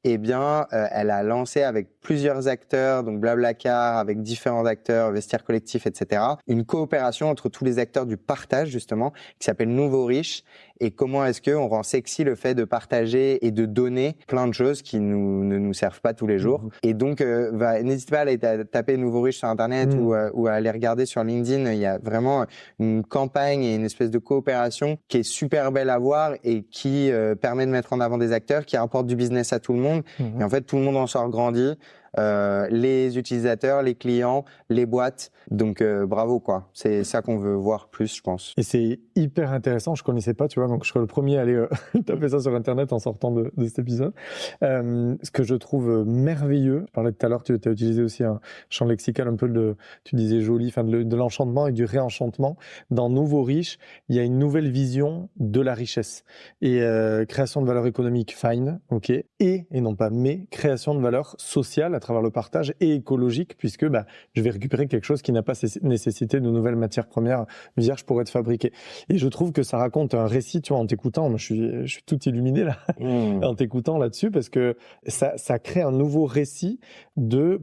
Eh bien, elle a lancé avec plusieurs acteurs, donc Blablacar, avec différents acteurs, Vestiaire Collectif, etc., une coopération entre tous les acteurs du partage, justement, qui s'appelle Nouveau Riche. Et comment est-ce qu'on rend sexy le fait de partager et de donner plein de choses qui ne nous servent pas tous les jours. Et donc, n'hésitez pas à aller taper Nouveau Riche sur Internet ou à aller regarder sur LinkedIn. Il y a vraiment une campagne et une espèce de coopération qui est super belle à voir et qui permet de mettre en avant des acteurs, qui apportent du business à tout le monde. Et en fait, tout le monde en sort grandi. Les utilisateurs, les clients, les boîtes. Donc bravo quoi. C'est ça qu'on veut voir plus, je pense. Et c'est hyper intéressant. Je connaissais pas, tu vois. Donc je serais le premier à aller taper ça sur Internet en sortant de cet épisode. Ce que je trouve merveilleux. Je parlais tout à l'heure, tu as utilisé aussi un champ lexical un peu tu disais joli, enfin de l'enchantement et du réenchantement. Dans Nouveau Riche, il y a une nouvelle vision de la richesse et création de valeur économique, fine, ok. Et non pas mais création de valeur sociale à travers le partage et écologique, puisque je vais récupérer quelque chose qui n'a pas nécessité de nouvelles matières premières vierges pour être fabriquées. Et je trouve que ça raconte un récit, tu vois, en t'écoutant, moi je suis tout illuminé là, en t'écoutant là-dessus, parce que ça crée un nouveau récit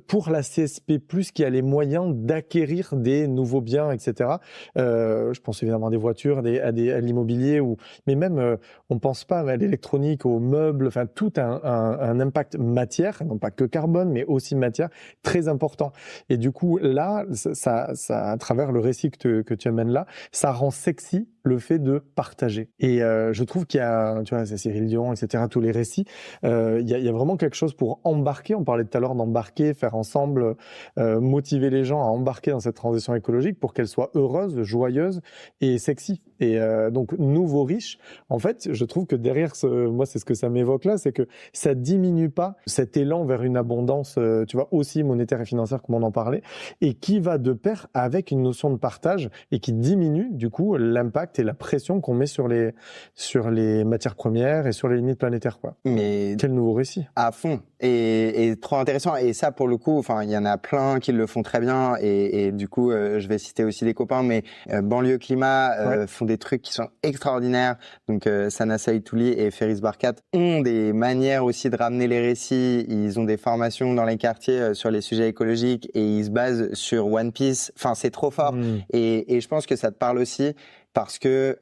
pour la CSP+, qui a les moyens d'acquérir des nouveaux biens, etc. Je pense évidemment à des voitures, à l'immobilier, mais même, on pense pas à l'électronique, aux meubles, enfin tout un impact matière, non pas que carbone, mais aussi matière, très important. Et du coup, là, ça à travers le récit que tu amènes là, ça rend sexy le fait de partager. Et je trouve qu'il y a, tu vois, c'est Cyril Dion, etc., tous les récits, il y a vraiment quelque chose pour embarquer. On parlait tout à l'heure d'embarquer, faire ensemble, motiver les gens à embarquer dans cette transition écologique pour qu'elle soit heureuse, joyeuse et sexy. Et donc, Nouveau Riche, en fait, je trouve que derrière moi, c'est ce que ça m'évoque là, c'est que ça diminue pas cet élan vers une abondance, tu vois, aussi monétaire et financière, comme on en parlait, et qui va de pair avec une notion de partage et qui diminue, du coup, l'impact et la pression qu'on met sur les matières premières et sur les limites planétaires, quoi. Mais quel nouveau récit. À fond. Et trop intéressant. Et ça, pour le coup, enfin, il y en a plein qui le font très bien. Et du coup, je vais citer aussi des copains, mais Banlieue Climat font des trucs qui sont extraordinaires. Donc, Sana Saïtouli et Ferris Barkat ont des manières aussi de ramener les récits. Ils ont des formations dans les quartiers sur les sujets écologiques et ils se basent sur One Piece. Enfin, c'est trop fort. Et je pense que ça te parle aussi. Parce que,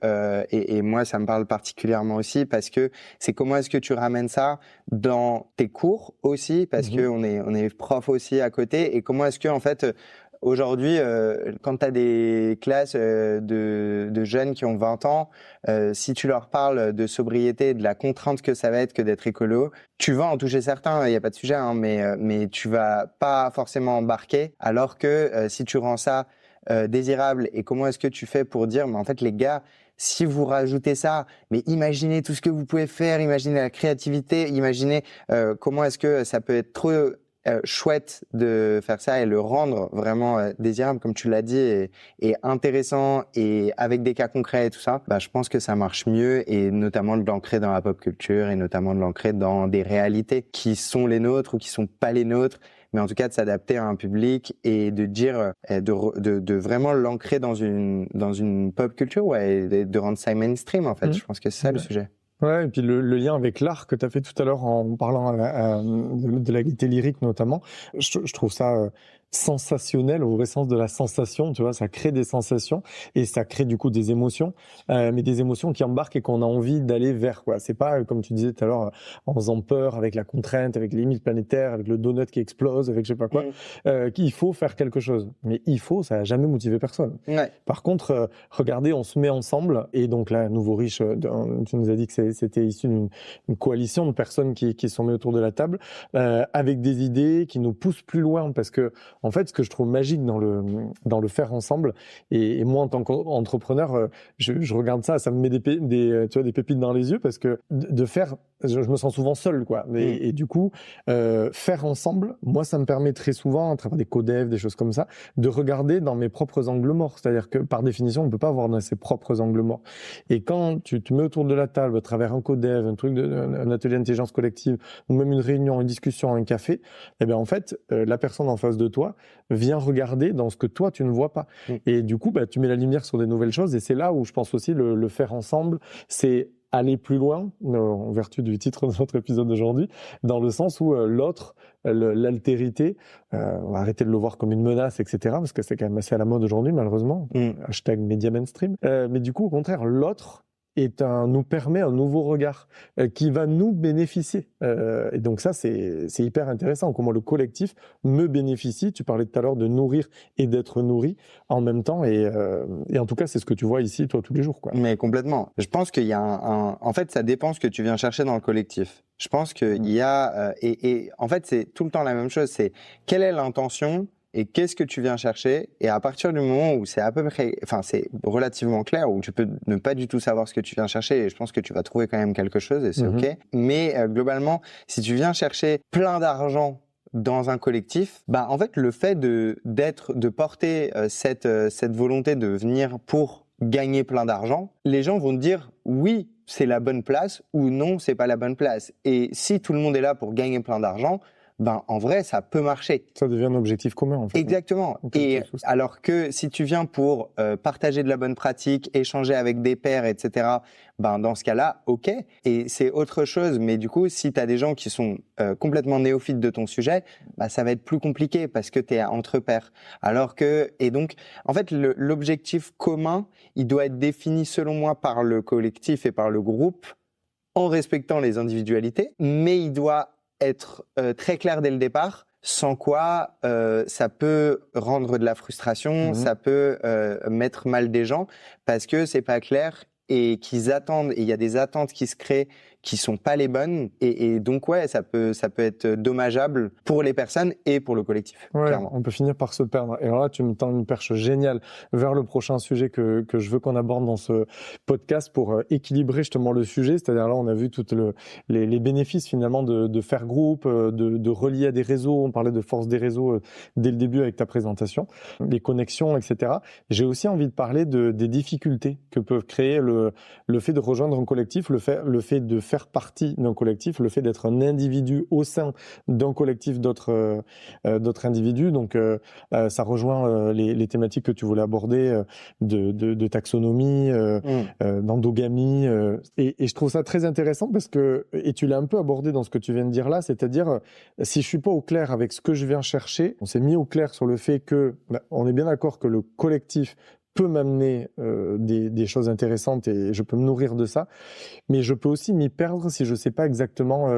et moi ça me parle particulièrement aussi, parce que c'est comment est-ce que tu ramènes ça dans tes cours aussi, parce que on est prof aussi à côté, et comment est-ce que en fait aujourd'hui, quand tu as des classes de jeunes qui ont 20 ans, si tu leur parles de sobriété, de la contrainte que ça va être que d'être écolo, tu vas en toucher certains, il n'y a pas de sujet, hein, mais tu vas pas forcément embarquer, alors que si tu rends ça désirable, et comment est-ce que tu fais pour dire, mais en fait les gars, si vous rajoutez ça, mais imaginez tout ce que vous pouvez faire, imaginez la créativité, imaginez comment est-ce que ça peut être trop chouette de faire ça et le rendre vraiment désirable, comme tu l'as dit, et intéressant, et avec des cas concrets et tout ça, je pense que ça marche mieux, et notamment de l'ancrer dans la pop culture, et notamment de l'ancrer dans des réalités qui sont les nôtres ou qui sont pas les nôtres, mais en tout cas de s'adapter à un public et de dire, de vraiment l'ancrer dans une pop culture, et de rendre ça mainstream, en fait. Je pense que c'est ça le sujet. Ouais, et puis le lien avec l'art que tu as fait tout à l'heure en parlant de la gaieté lyrique notamment, je trouve ça sensationnel au vrai sens de la sensation, tu vois, ça crée des sensations et ça crée du coup des émotions, mais des émotions qui embarquent et qu'on a envie d'aller vers, quoi. C'est pas, comme tu disais tout à l'heure, en faisant peur avec la contrainte, avec les limites planétaires, avec le donut qui explose, avec je sais pas quoi, qu'il faut faire quelque chose. Mais ça a jamais motivé personne. Ouais. Par contre, regardez, on se met ensemble et donc là, Nouveau Riche, tu nous as dit que c'était issu d'une coalition de personnes qui sont mises autour de la table, avec des idées qui nous poussent plus loin parce que en fait, ce que je trouve magique dans le faire ensemble, et moi en tant qu'entrepreneur, je regarde ça, ça me met tu vois, des pépites dans les yeux parce que de faire, je me sens souvent seul, quoi. Et du coup, faire ensemble, moi, ça me permet très souvent, à travers des codev, des choses comme ça, de regarder dans mes propres angles morts. C'est-à-dire que par définition, on ne peut pas voir dans ses propres angles morts. Et quand tu te mets autour de la table, à travers un codev, un atelier d'intelligence collective, ou même une réunion, une discussion, un café, eh bien en fait, la personne en face de toi vient regarder dans ce que toi, tu ne vois pas. Et du coup, tu mets la lumière sur des nouvelles choses. Et c'est là où je pense aussi le faire ensemble, c'est aller plus loin, en vertu du titre de notre épisode d'aujourd'hui, dans le sens où l'autre, l'altérité, on va arrêter de le voir comme une menace, etc., parce que c'est quand même assez à la mode aujourd'hui, malheureusement. Hashtag média mainstream. Mais du coup, au contraire, l'autre nous permet un nouveau regard qui va nous bénéficier. Et donc ça, c'est hyper intéressant. Comment le collectif me bénéficie. Tu parlais tout à l'heure de nourrir et d'être nourri en même temps. Et en tout cas, c'est ce que tu vois ici, toi, tous les jours, quoi. Mais complètement. Je pense qu'il y a en fait, ça dépend ce que tu viens chercher dans le collectif. Je pense qu'il y a... et en fait, c'est tout le temps la même chose. C'est quelle est l'intention et qu'est-ce que tu viens chercher. Et à partir du moment où c'est à peu près... Enfin, c'est relativement clair, où tu peux ne pas du tout savoir ce que tu viens chercher, et je pense que tu vas trouver quand même quelque chose, et c'est OK. Mais globalement, si tu viens chercher plein d'argent dans un collectif, en fait, le fait de porter cette volonté de venir pour gagner plein d'argent, les gens vont te dire oui, c'est la bonne place, ou non, c'est pas la bonne place. Et si tout le monde est là pour gagner plein d'argent, en vrai, ça peut marcher. Ça devient un objectif commun, en fait. Exactement. Et alors que si tu viens pour partager de la bonne pratique, échanger avec des pairs, etc., dans ce cas-là, OK. Et c'est autre chose. Mais du coup, si tu as des gens qui sont complètement néophytes de ton sujet, ça va être plus compliqué parce que tu es entre pairs. Et donc, en fait, l'objectif commun, il doit être défini, selon moi, par le collectif et par le groupe, en respectant les individualités, mais il doit être très clair dès le départ, sans quoi ça peut rendre de la frustration, ça peut mettre mal des gens, parce que c'est pas clair et qu'ils attendent, et il y a des attentes qui se créent qui sont pas les bonnes, et donc ouais, ça peut être dommageable pour les personnes et pour le collectif. Ouais, clairement. on peut finir par se perdre. Et alors là, tu me tends une perche géniale vers le prochain sujet que je veux qu'on aborde dans ce podcast pour équilibrer justement le sujet. C'est-à-dire là, on a vu toutes les bénéfices finalement de faire groupe, de relier à des réseaux. On parlait de force des réseaux dès le début avec ta présentation, les connexions, etc. J'ai aussi envie de parler des difficultés que peuvent créer le fait de rejoindre un collectif, le fait de faire partie d'un collectif, le fait d'être un individu au sein d'un collectif d'autres individus. Donc, ça rejoint les thématiques que tu voulais aborder de taxonomie, d'endogamie. Et je trouve ça très intéressant parce que, et tu l'as un peu abordé dans ce que tu viens de dire là, c'est-à-dire, si je suis pas au clair avec ce que je viens chercher, on s'est mis au clair sur le fait que, on est bien d'accord que le collectif peut m'amener des choses intéressantes et je peux me nourrir de ça, mais je peux aussi m'y perdre si je sais pas exactement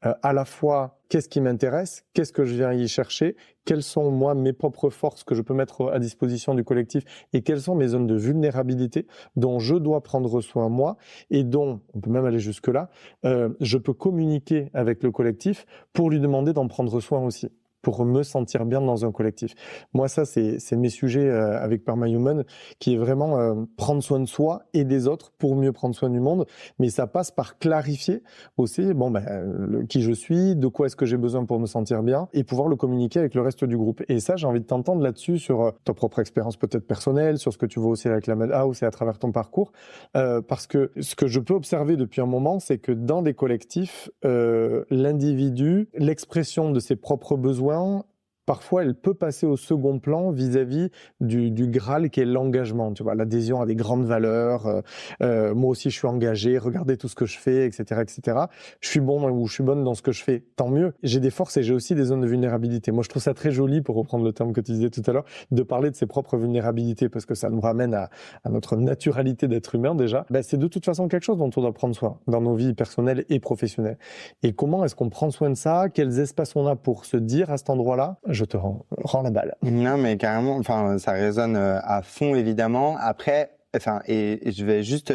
à la fois qu'est-ce qui m'intéresse, qu'est-ce que je viens y chercher, quelles sont moi mes propres forces que je peux mettre à disposition du collectif et quelles sont mes zones de vulnérabilité dont je dois prendre soin moi et dont, on peut même aller jusque-là, je peux communiquer avec le collectif pour lui demander d'en prendre soin aussi, pour me sentir bien dans un collectif. Moi, ça, c'est mes sujets avec PermaHuman, qui est vraiment prendre soin de soi et des autres pour mieux prendre soin du monde. Mais ça passe par clarifier aussi qui je suis, de quoi est-ce que j'ai besoin pour me sentir bien et pouvoir le communiquer avec le reste du groupe. Et ça, j'ai envie de t'entendre là-dessus sur ta propre expérience peut-être personnelle, sur ce que tu vois aussi avec la Madhouse et à travers ton parcours. Parce que ce que je peux observer depuis un moment, c'est que dans des collectifs, l'individu, l'expression de ses propres besoins parfois elle peut passer au second plan vis-à-vis du Graal qui est l'engagement, tu vois, l'adhésion à des grandes valeurs. Moi aussi, je suis engagé, regardez tout ce que je fais, etc., etc. Je suis bon ou je suis bonne dans ce que je fais, tant mieux. J'ai des forces et j'ai aussi des zones de vulnérabilité. Moi, je trouve ça très joli, pour reprendre le terme que tu disais tout à l'heure, de parler de ses propres vulnérabilités parce que ça nous ramène à notre naturalité d'être humain déjà. Ben, c'est de toute façon quelque chose dont on doit prendre soin dans nos vies personnelles et professionnelles. Et comment est-ce qu'on prend soin de ça? Quels espaces on a pour se dire à cet endroit-là, je te rends la balle. Non, mais carrément, enfin, ça résonne à fond, évidemment. Après, enfin, et je vais juste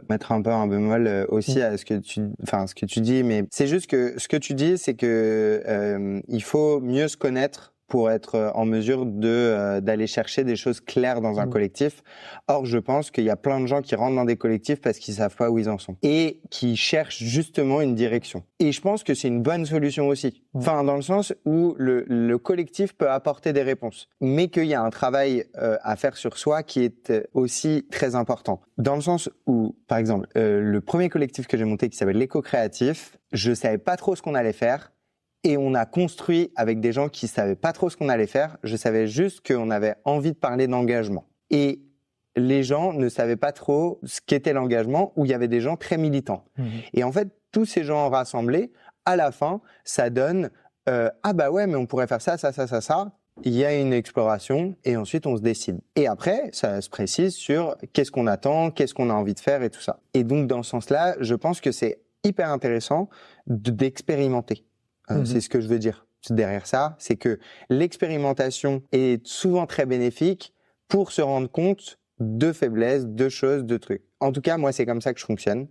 mettre un peu un bémol aussi à ce que tu dis, mais c'est juste que ce que tu dis, c'est que il faut mieux se connaître pour être en mesure d'aller chercher des choses claires dans un collectif. Or, je pense qu'il y a plein de gens qui rentrent dans des collectifs parce qu'ils savent pas où ils en sont et qui cherchent justement une direction. Et je pense que c'est une bonne solution aussi. Enfin, dans le sens où le collectif peut apporter des réponses, mais qu'il y a un travail à faire sur soi qui est aussi très important. Dans le sens où, par exemple, le premier collectif que j'ai monté qui s'appelle l'Éco-Créatif, je savais pas trop ce qu'on allait faire. Et on a construit avec des gens qui savaient pas trop ce qu'on allait faire. Je savais juste qu'on avait envie de parler d'engagement. Et les gens ne savaient pas trop ce qu'était l'engagement, où il y avait des gens très militants. Et en fait, tous ces gens rassemblés, à la fin, ça donne ah bah ouais, mais on pourrait faire ça, ça, ça, ça, ça. Il y a une exploration et ensuite on se décide. Et après, ça se précise sur qu'est-ce qu'on attend, qu'est-ce qu'on a envie de faire et tout ça. Et donc, dans ce sens-là, je pense que c'est hyper intéressant d'expérimenter. C'est ce que je veux dire derrière ça, c'est que l'expérimentation est souvent très bénéfique pour se rendre compte de faiblesses, de choses, de trucs. En tout cas, moi, c'est comme ça que je fonctionne.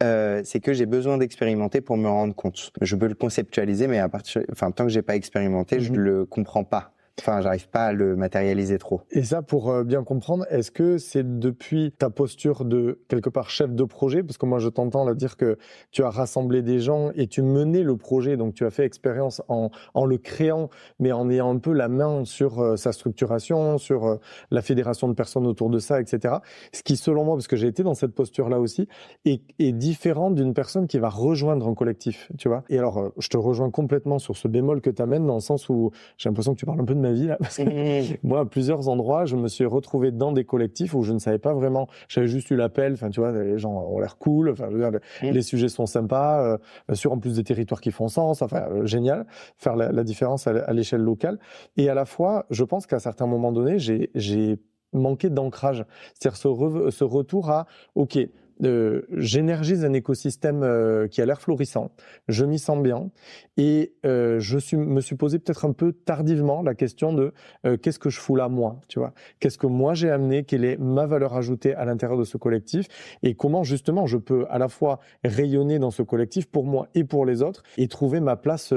C'est que j'ai besoin d'expérimenter pour me rendre compte. Je peux le conceptualiser, mais tant que j'ai pas expérimenté, je le comprends pas. Enfin, j'arrive pas à le matérialiser trop. Et ça, pour bien comprendre, est-ce que c'est depuis ta posture de, quelque part, chef de projet? Parce que moi, je t'entends là dire que tu as rassemblé des gens et tu menais le projet, donc tu as fait expérience en le créant, mais en ayant un peu la main sur sa structuration, sur la fédération de personnes autour de ça, etc. Ce qui, selon moi, parce que j'ai été dans cette posture-là aussi, est différent d'une personne qui va rejoindre un collectif, tu vois. Et alors, je te rejoins complètement sur ce bémol que tu amènes, dans le sens où j'ai l'impression que tu parles un peu de ma vie là, parce que moi, à plusieurs endroits, je me suis retrouvé dans des collectifs où je ne savais pas vraiment. J'avais juste eu l'appel. Enfin, tu vois, les gens ont l'air cool. Enfin, je veux dire, les sujets sont sympas. Sur en plus des territoires qui font sens. Enfin, génial. Faire la différence à l'échelle locale. Et à la fois, je pense qu'à certains moments donnés, j'ai manqué d'ancrage. C'est-à-dire ce retour à OK. J'énergise un écosystème qui a l'air florissant, je m'y sens bien et me suis posé peut-être un peu tardivement la question de qu'est-ce que je fous là moi, tu vois, qu'est-ce que moi j'ai amené, quelle est ma valeur ajoutée à l'intérieur de ce collectif et comment justement je peux à la fois rayonner dans ce collectif pour moi et pour les autres et trouver ma place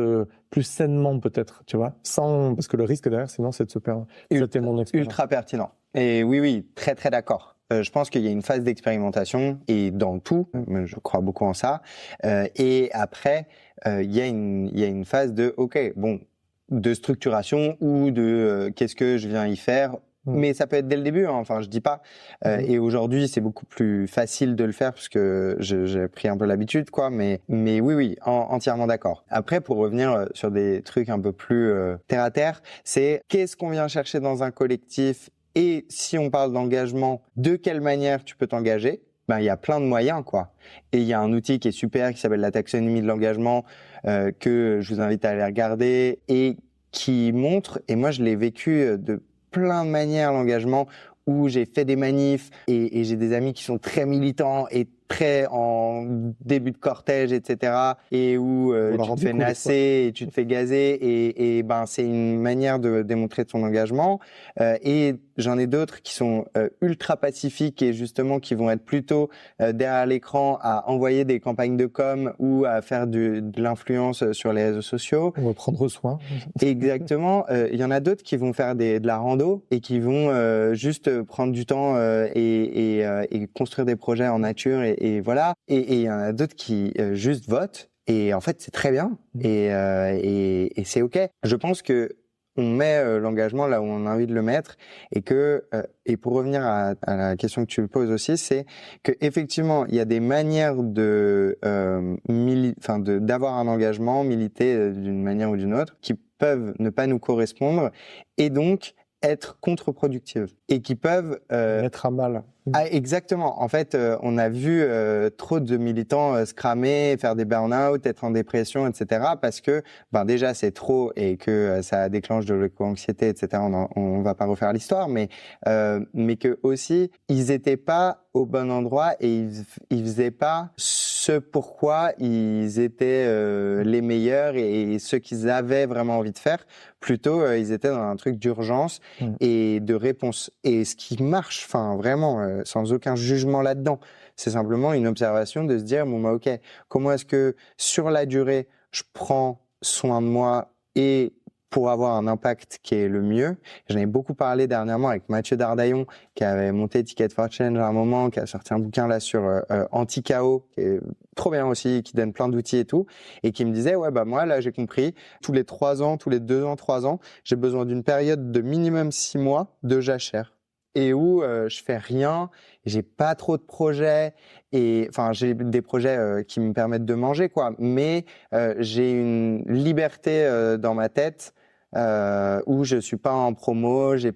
plus sainement peut-être, tu vois, sans parce que le risque derrière sinon c'est de se perdre. C'était mon expérience. Ultra pertinent. Et oui, très très d'accord. Je pense qu'il y a une phase d'expérimentation et dans tout, je crois beaucoup en ça. Et après, il y a une phase de de structuration ou de qu'est-ce que je viens y faire. Mais ça peut être dès le début, hein. Enfin, je dis pas. Et aujourd'hui, c'est beaucoup plus facile de le faire parce que j'ai pris un peu l'habitude, quoi. Mais oui, entièrement d'accord. Après, pour revenir sur des trucs un peu plus terre à terre, c'est qu'est-ce qu'on vient chercher dans un collectif. Et si on parle d'engagement, de quelle manière tu peux t'engager? Ben, il y a plein de moyens, quoi. Et il y a un outil qui est super, qui s'appelle la taxonomie de l'engagement, que je vous invite à aller regarder et qui montre, et moi je l'ai vécu de plein de manières, l'engagement, où j'ai fait des manifs et j'ai des amis qui sont très militants et très en début de cortège, etc. Et où tu te fais nasser et tu te fais gazer et ben c'est une manière de démontrer ton engagement. Et j'en ai d'autres qui sont ultra pacifiques et justement qui vont être plutôt derrière l'écran à envoyer des campagnes de com ou à faire de l'influence sur les réseaux sociaux. On va prendre soin. Exactement. Il y en a d'autres qui vont faire de la rando et qui vont juste prendre du temps et construire des projets en nature et voilà. Et il y en a d'autres qui juste votent et en fait c'est très bien et c'est ok. Je pense que on met l'engagement là où on a envie de le mettre et que et pour revenir à la question que tu poses aussi, c'est que effectivement il y a des manières d'avoir un engagement, militer d'une manière ou d'une autre qui peuvent ne pas nous correspondre et donc être contre-productives et qui peuvent mettre à mal. Exactement. En fait, on a vu trop de militants se cramer, faire des burn-out, être en dépression, etc. Parce que, déjà c'est trop et que ça déclenche de l'éco-anxiété, etc. On va pas refaire l'histoire, mais que aussi ils étaient pas au bon endroit et ils faisaient pas ce pourquoi ils étaient les meilleurs et ce qu'ils avaient vraiment envie de faire. Plutôt, ils étaient dans un truc d'urgence et de réponse. Et ce qui marche, enfin vraiment, sans aucun jugement là-dedans, c'est simplement une observation de se dire ok, comment est-ce que sur la durée, je prends soin de moi et pour avoir un impact qui est le mieux. J'en ai beaucoup parlé dernièrement avec Mathieu Dardaillon, qui avait monté Ticket for Change à un moment, qui a sorti un bouquin là sur anti-chaos, qui est trop bien aussi, qui donne plein d'outils et tout, et qui me disait, moi là j'ai compris, tous les 3 ans, tous les 2 ans, 3 ans, j'ai besoin d'une période de minimum 6 mois de jachère. Et où je fais rien, j'ai pas trop de projets, et enfin j'ai des projets qui me permettent de manger quoi, mais j'ai une liberté dans ma tête où je suis pas en promo, je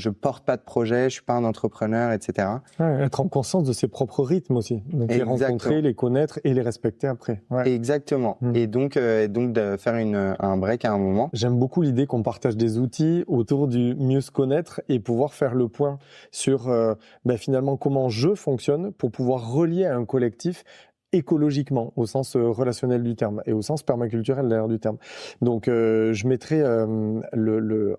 porte pas de projet, je suis pas un entrepreneur, etc. Ouais, être en conscience de ses propres rythmes aussi, donc les rencontrer, les connaître et les respecter après. Ouais. Exactement. Et donc de faire un break à un moment. J'aime beaucoup l'idée qu'on partage des outils autour du mieux se connaître et pouvoir faire le point sur finalement comment je fonctionne pour pouvoir relier à un collectif écologiquement, au sens relationnel du terme et au sens permaculturel d'ailleurs du terme. Donc je mettrai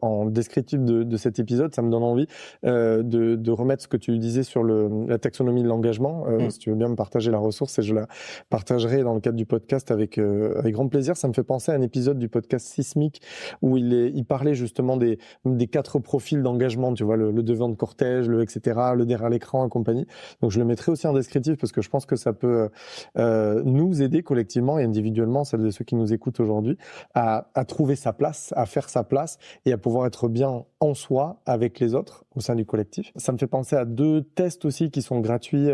en descriptif de cet épisode, ça me donne envie de remettre ce que tu disais sur la taxonomie de l'engagement, si tu veux bien me partager la ressource, et je la partagerai dans le cadre du podcast avec grand plaisir. Ça me fait penser à un épisode du podcast Sismique où il parlait justement des 4 profils d'engagement, tu vois, le devant de cortège, etc., le derrière l'écran et compagnie. Donc je le mettrai aussi en descriptif parce que je pense que ça peut nous aider collectivement et individuellement, celles et ceux qui nous écoutent aujourd'hui, à trouver sa place, à faire sa place et à pouvoir être bien en soi avec les autres au sein du collectif. Ça me fait penser à 2 tests aussi qui sont gratuits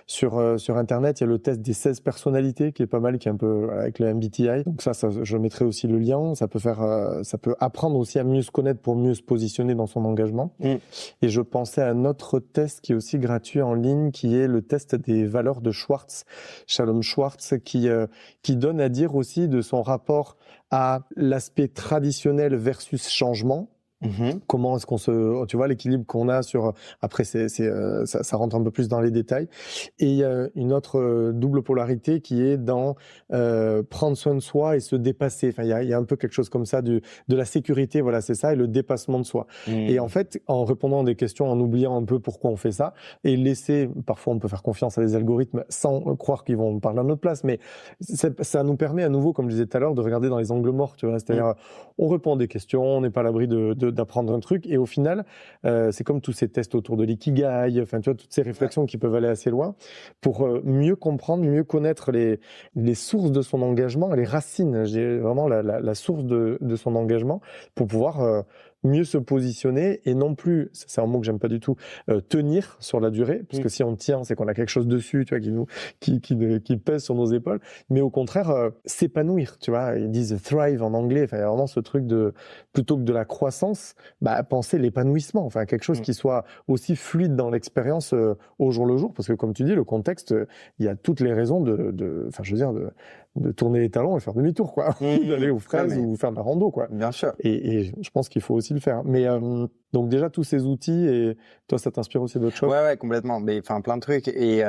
sur Internet. Il y a le test des 16 personnalités qui est pas mal, qui est un peu avec le MBTI. Donc ça je mettrai aussi le lien. Ça peut apprendre aussi à mieux se connaître pour mieux se positionner dans son engagement. Et je pensais à un autre test qui est aussi gratuit en ligne, qui est le test des valeurs de Schwartz. Shalom Schwartz, qui donne à dire aussi de son rapport à l'aspect traditionnel versus changement. Comment est-ce tu vois l'équilibre qu'on a sur, après ça rentre un peu plus dans les détails, et il y a une autre double polarité qui est dans prendre soin de soi et se dépasser. Enfin il y a un peu quelque chose comme ça de la sécurité, voilà, c'est ça, et le dépassement de soi. Et en fait, en répondant à des questions, en oubliant un peu pourquoi on fait ça, et parfois on peut faire confiance à des algorithmes sans croire qu'ils vont parler à notre place, mais ça nous permet à nouveau, comme je disais tout à l'heure, de regarder dans les angles morts, tu vois, c'est-à-dire on répond à des questions, on n'est pas à l'abri d'apprendre un truc, et au final c'est comme tous ces tests autour de l'ikigai, enfin tu vois, toutes ces réflexions qui peuvent aller assez loin pour mieux comprendre, mieux connaître les sources de son engagement, les racines, j'ai vraiment la source de son engagement, pour pouvoir mieux se positionner et non plus, c'est un mot que j'aime pas du tout, tenir sur la durée, parce que si on tient, c'est qu'on a quelque chose dessus, tu vois, qui pèse sur nos épaules, mais au contraire, s'épanouir, tu vois, ils disent thrive en anglais, enfin, il y a vraiment ce truc de, plutôt que de la croissance, penser l'épanouissement, enfin, quelque chose qui soit aussi fluide dans l'expérience au jour le jour, parce que comme tu dis, le contexte, il y a toutes les raisons enfin, je veux dire, de tourner les talons et faire demi-tour, quoi, d'aller aux fraises ou faire de la rando, quoi. Bien sûr. Et je pense qu'il faut aussi le faire. Mais donc déjà tous ces outils, et toi ça t'inspire aussi d'autres choses? Ouais, complètement. Mais enfin plein de trucs, et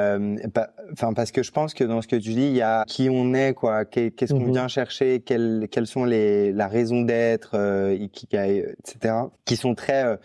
parce que je pense que dans ce que tu dis, il y a qui on est, quoi, qu'est-ce qu'on vient chercher, quelles sont la raison d'être, ikigai, etc., qui sont très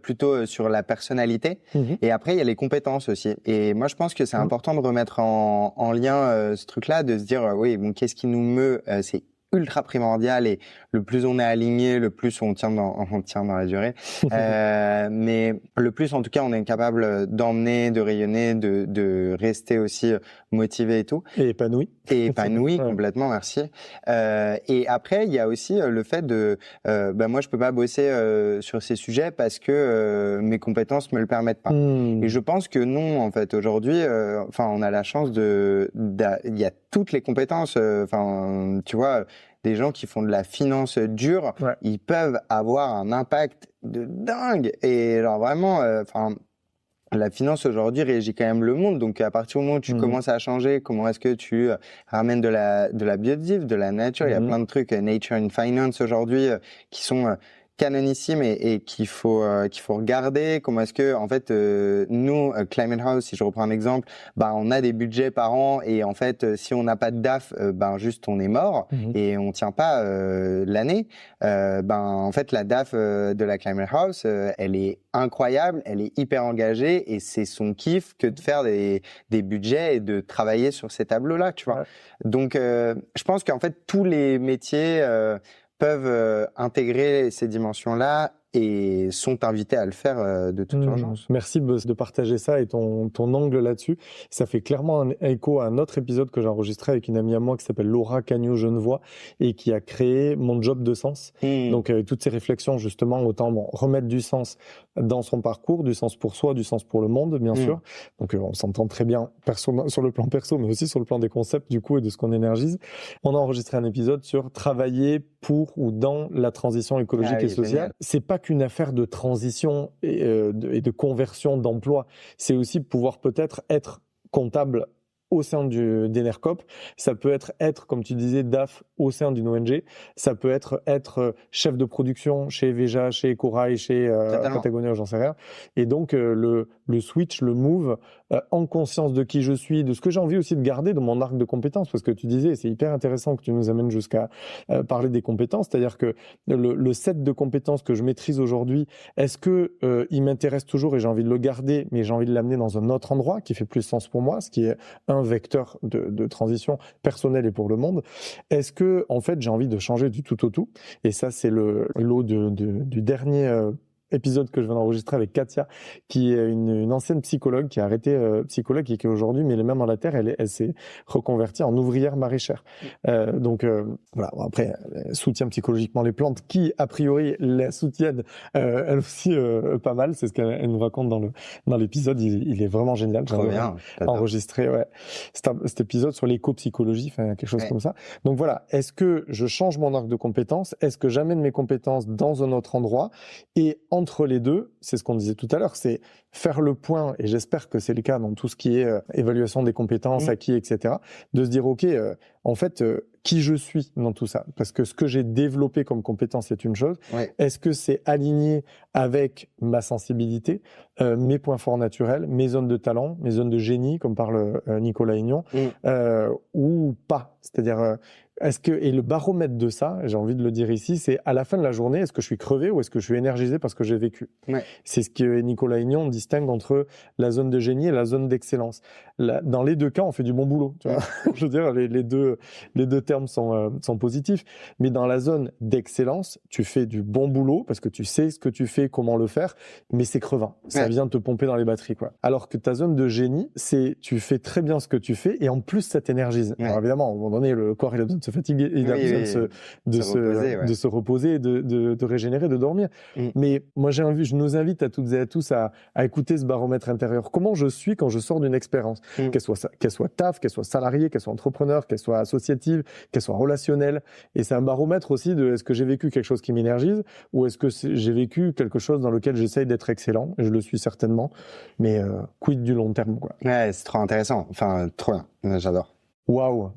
plutôt sur la personnalité. Et après il y a les compétences aussi, et moi je pense que c'est important de remettre en lien ce truc-là, de se dire oui, bon, qu'est-ce qui nous meut, c'est ultra primordial, et le plus on est aligné, le plus on tient dans la durée. Mais le plus, en tout cas, on est capable d'emmener, de rayonner, de rester aussi motivé et tout. Et épanoui. Et épanoui, complètement, merci. Et après, il y a aussi le fait de, moi, je peux pas bosser sur ces sujets parce que mes compétences me le permettent pas. Et je pense que non, en fait, aujourd'hui, on a la chance il y a toutes les compétences, tu vois, des gens qui font de la finance dure, ils peuvent avoir un impact de dingue. Et genre vraiment, la finance aujourd'hui régit quand même le monde. Donc à partir du moment où tu commences à changer, comment est-ce que tu ramènes de la biodiversité, de la nature, il y a plein de trucs, Nature in Finance aujourd'hui, qui sont canonissimes et qu'il faut regarder. Comment est-ce que en fait nous Climate House, si je reprends un exemple, on a des budgets par an et en fait si on n'a pas de DAF, juste on est mort et on tient pas l'année. En fait la DAF de la Climate House, elle est incroyable, elle est hyper engagée et c'est son kiff que de faire des budgets et de travailler sur ces tableaux-là, tu vois. Donc je pense qu'en fait tous les métiers peuvent intégrer ces dimensions-là et sont invités à le faire de toute urgence. Merci de partager ça et ton angle là-dessus. Ça fait clairement un écho à un autre épisode que j'ai enregistré avec une amie à moi qui s'appelle Laura Cagneau-Genevois et qui a créé Mon Job de Sens. Donc avec toutes ces réflexions justement, autant remettre du sens dans son parcours, du sens pour soi, du sens pour le monde bien sûr. Donc on s'entend très bien sur le plan perso mais aussi sur le plan des concepts du coup et de ce qu'on énergise. On a enregistré un épisode sur travailler pour ou dans la transition écologique et sociale. Génial. C'est pas qu'une affaire de transition et de conversion d'emploi, c'est aussi pouvoir peut-être être comptable au sein d'Enercop, ça peut être, comme tu disais, DAF au sein d'une ONG, ça peut être chef de production chez Veja, chez Ecorail, chez Patagonia, j'en sais rien. Et donc, le switch, le move, en conscience de qui je suis, de ce que j'ai envie aussi de garder dans mon arc de compétences, parce que tu disais, c'est hyper intéressant que tu nous amènes jusqu'à parler des compétences, c'est-à-dire que le set de compétences que je maîtrise aujourd'hui, est-ce que il m'intéresse toujours et j'ai envie de le garder, mais j'ai envie de l'amener dans un autre endroit qui fait plus sens pour moi, ce qui est un vecteur de transition personnelle et pour le monde. Est-ce que, en fait, j'ai envie de changer du tout au tout? Et ça, c'est le lot du dernier épisode que je viens d'enregistrer avec Katia, qui est une ancienne psychologue, qui a arrêté psychologue et qui aujourd'hui met les mains dans la terre. Elle s'est reconvertie en ouvrière maraîchère. Donc voilà. Après, elle soutient psychologiquement les plantes, qui a priori la soutiennent elle aussi pas mal. C'est ce qu'elle nous raconte dans l'épisode. Il est vraiment génial. Trop bien. Enregistré, cet épisode sur l'éco-psychologie, quelque chose comme ça. Donc voilà. Est-ce que je change mon arc de compétences? Est-ce que j'amène mes compétences dans un autre endroit? Et entre les deux, c'est ce qu'on disait tout à l'heure, c'est faire le point, et j'espère que c'est le cas dans tout ce qui est évaluation des compétences, acquis, etc., de se dire, OK, en fait, qui je suis dans tout ça? Parce que ce que j'ai développé comme compétence, c'est une chose. Est-ce que c'est aligné avec ma sensibilité, mes points forts naturels, mes zones de talent, mes zones de génie, comme parle Nicolas Aignan, ou pas? C'est-à-dire... et le baromètre de ça, j'ai envie de le dire ici, c'est à la fin de la journée, est-ce que je suis crevé ou est-ce que je suis énergisé parce que j'ai vécu? C'est ce que Nicolas Aignan distingue entre la zone de génie et la zone d'excellence. Dans les deux cas, on fait du bon boulot. Tu vois je veux dire, les deux termes sont positifs. Mais dans la zone d'excellence, tu fais du bon boulot parce que tu sais ce que tu fais, comment le faire, mais c'est crevant. Ça vient te pomper dans les batteries, quoi. Alors que ta zone de génie, c'est tu fais très bien ce que tu fais et en plus ça t'énergise. Alors évidemment, à un moment donné, le corps il a besoin de se fatiguer, il a besoin de se reposer, de régénérer, de dormir. Mais moi je nous invite à toutes et à tous à écouter ce baromètre intérieur. Comment je suis quand je sors d'une expérience, qu'elle soit taf, qu'elle soit salariée, qu'elle soit entrepreneur, qu'elle soit associative, qu'elle soit relationnelle. Et c'est un baromètre aussi de est-ce que j'ai vécu quelque chose qui m'énergise ou est-ce que j'ai vécu quelque chose dans lequel j'essaye d'être excellent. Et je le suis certainement, mais quid du long terme, quoi. Ouais, c'est trop intéressant. Enfin, trop bien. J'adore. Waouh,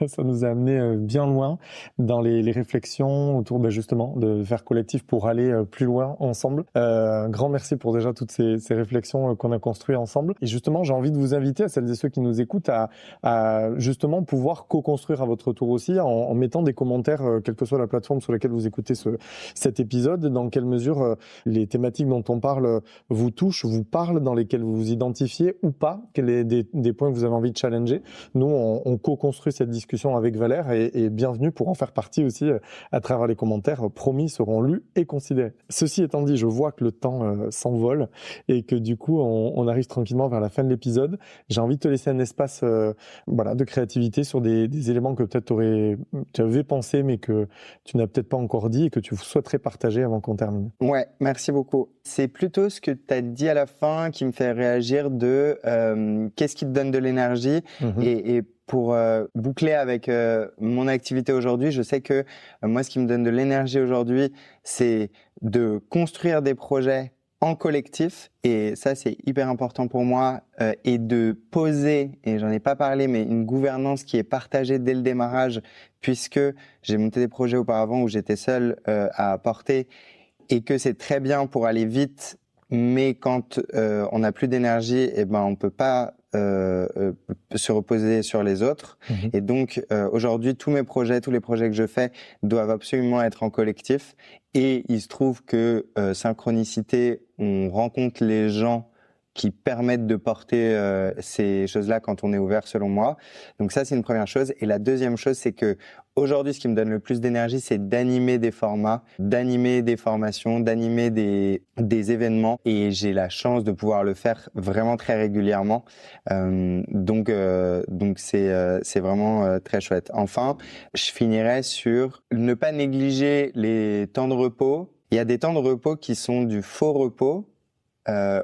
ça nous a amené bien loin dans les réflexions autour justement de faire collectif pour aller plus loin ensemble. Grand merci pour déjà toutes ces réflexions qu'on a construites ensemble. Et justement, j'ai envie de vous inviter, à celles et ceux qui nous écoutent, à justement pouvoir co-construire à votre tour aussi en mettant des commentaires, quelle que soit la plateforme sur laquelle vous écoutez cet épisode, dans quelle mesure les thématiques dont on parle vous touchent, vous parlent, dans lesquelles vous vous identifiez ou pas, quels sont des points que vous avez envie de challenger. Nous, on co-construit cette discussion avec Valère et bienvenue pour en faire partie aussi à travers les commentaires. Promis, seront lus et considérés. Ceci étant dit, je vois que le temps s'envole et que du coup, on arrive tranquillement vers la fin de l'épisode. J'ai envie de te laisser un espace de créativité sur des éléments que peut-être tu avais pensé mais que tu n'as peut-être pas encore dit et que tu souhaiterais partager avant qu'on termine. Ouais, merci beaucoup. C'est plutôt ce que tu as dit à la fin qui me fait réagir de qu'est-ce qui te donne de l'énergie et pour boucler avec mon activité aujourd'hui, je sais que moi, ce qui me donne de l'énergie aujourd'hui, c'est de construire des projets en collectif, et ça c'est hyper important pour moi, et de poser, et j'en ai pas parlé, mais une gouvernance qui est partagée dès le démarrage, puisque j'ai monté des projets auparavant où j'étais seul à porter, et que c'est très bien pour aller vite, mais quand on n'a plus d'énergie, et ben on peut pas se reposer sur les autres. Et donc aujourd'hui, tous les projets que je fais doivent absolument être en collectif. Et il se trouve que Synchronicité, on rencontre les gens qui permettent de porter ces choses-là quand on est ouvert, selon moi. Donc ça, c'est une première chose. Et la deuxième chose, c'est que aujourd'hui, ce qui me donne le plus d'énergie, c'est d'animer des formats, d'animer des formations, d'animer des événements. Et j'ai la chance de pouvoir le faire vraiment très régulièrement. Donc c'est vraiment très chouette. Enfin, je finirai sur ne pas négliger les temps de repos. Il y a des temps de repos qui sont du faux repos,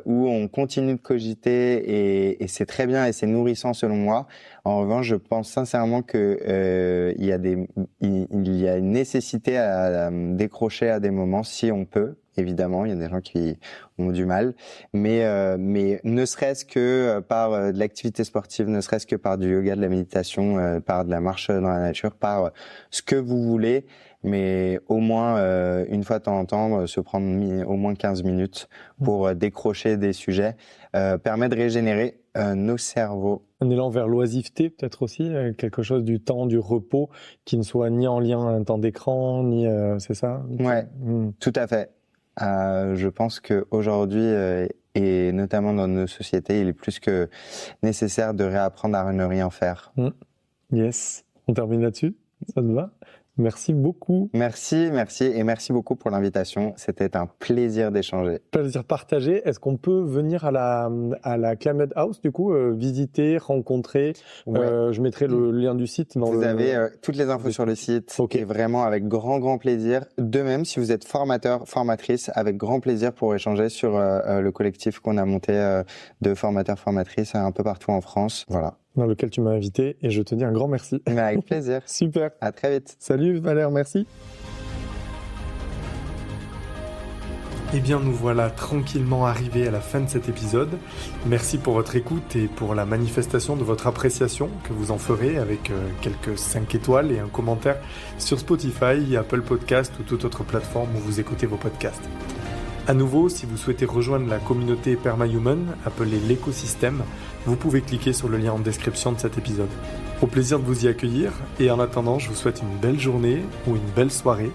où on continue de cogiter, et c'est très bien et c'est nourrissant selon moi. En revanche, je pense sincèrement que il y a une nécessité à décrocher à des moments, si on peut. Évidemment, il y a des gens qui ont du mal, mais ne serait-ce que par de l'activité sportive, ne serait-ce que par du yoga, de la méditation, par de la marche dans la nature, par ce que vous voulez, mais au moins une fois de temps en temps, se prendre au moins 15 minutes pour décrocher des sujets, permet de régénérer nos cerveaux. Un élan vers l'oisiveté, peut-être aussi, quelque chose du temps, du repos, qui ne soit ni en lien à un temps d'écran, ni c'est ça? Ouais, tout à fait. Je pense qu'aujourd'hui, et notamment dans nos sociétés, il est plus que nécessaire de réapprendre à ne rien faire. Yes, on termine là-dessus, ça te va? Merci beaucoup. Merci, et merci beaucoup pour l'invitation. C'était un plaisir d'échanger. Plaisir partagé. Est-ce qu'on peut venir à la Climate House, du coup, visiter, rencontrer? Je mettrai le lien du site. Vous avez toutes les infos sur le site, et vraiment avec grand plaisir. De même, si vous êtes formateur, formatrice, avec grand plaisir pour échanger sur le collectif qu'on a monté de formateurs, formatrices un peu partout en France. Voilà. Dans lequel tu m'as invité, et je te dis un grand merci. Mais avec plaisir. Super. À très vite. Salut Valère, merci. Eh bien, nous voilà tranquillement arrivés à la fin de cet épisode. Merci pour votre écoute et pour la manifestation de votre appréciation que vous en ferez avec quelques 5 étoiles et un commentaire sur Spotify, Apple Podcast ou toute autre plateforme où vous écoutez vos podcasts. À nouveau, si vous souhaitez rejoindre la communauté Permahuman, appelée l'écosystème, vous pouvez cliquer sur le lien en description de cet épisode. Au plaisir de vous y accueillir, et en attendant, je vous souhaite une belle journée ou une belle soirée,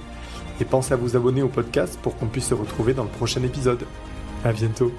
et pensez à vous abonner au podcast pour qu'on puisse se retrouver dans le prochain épisode. À bientôt.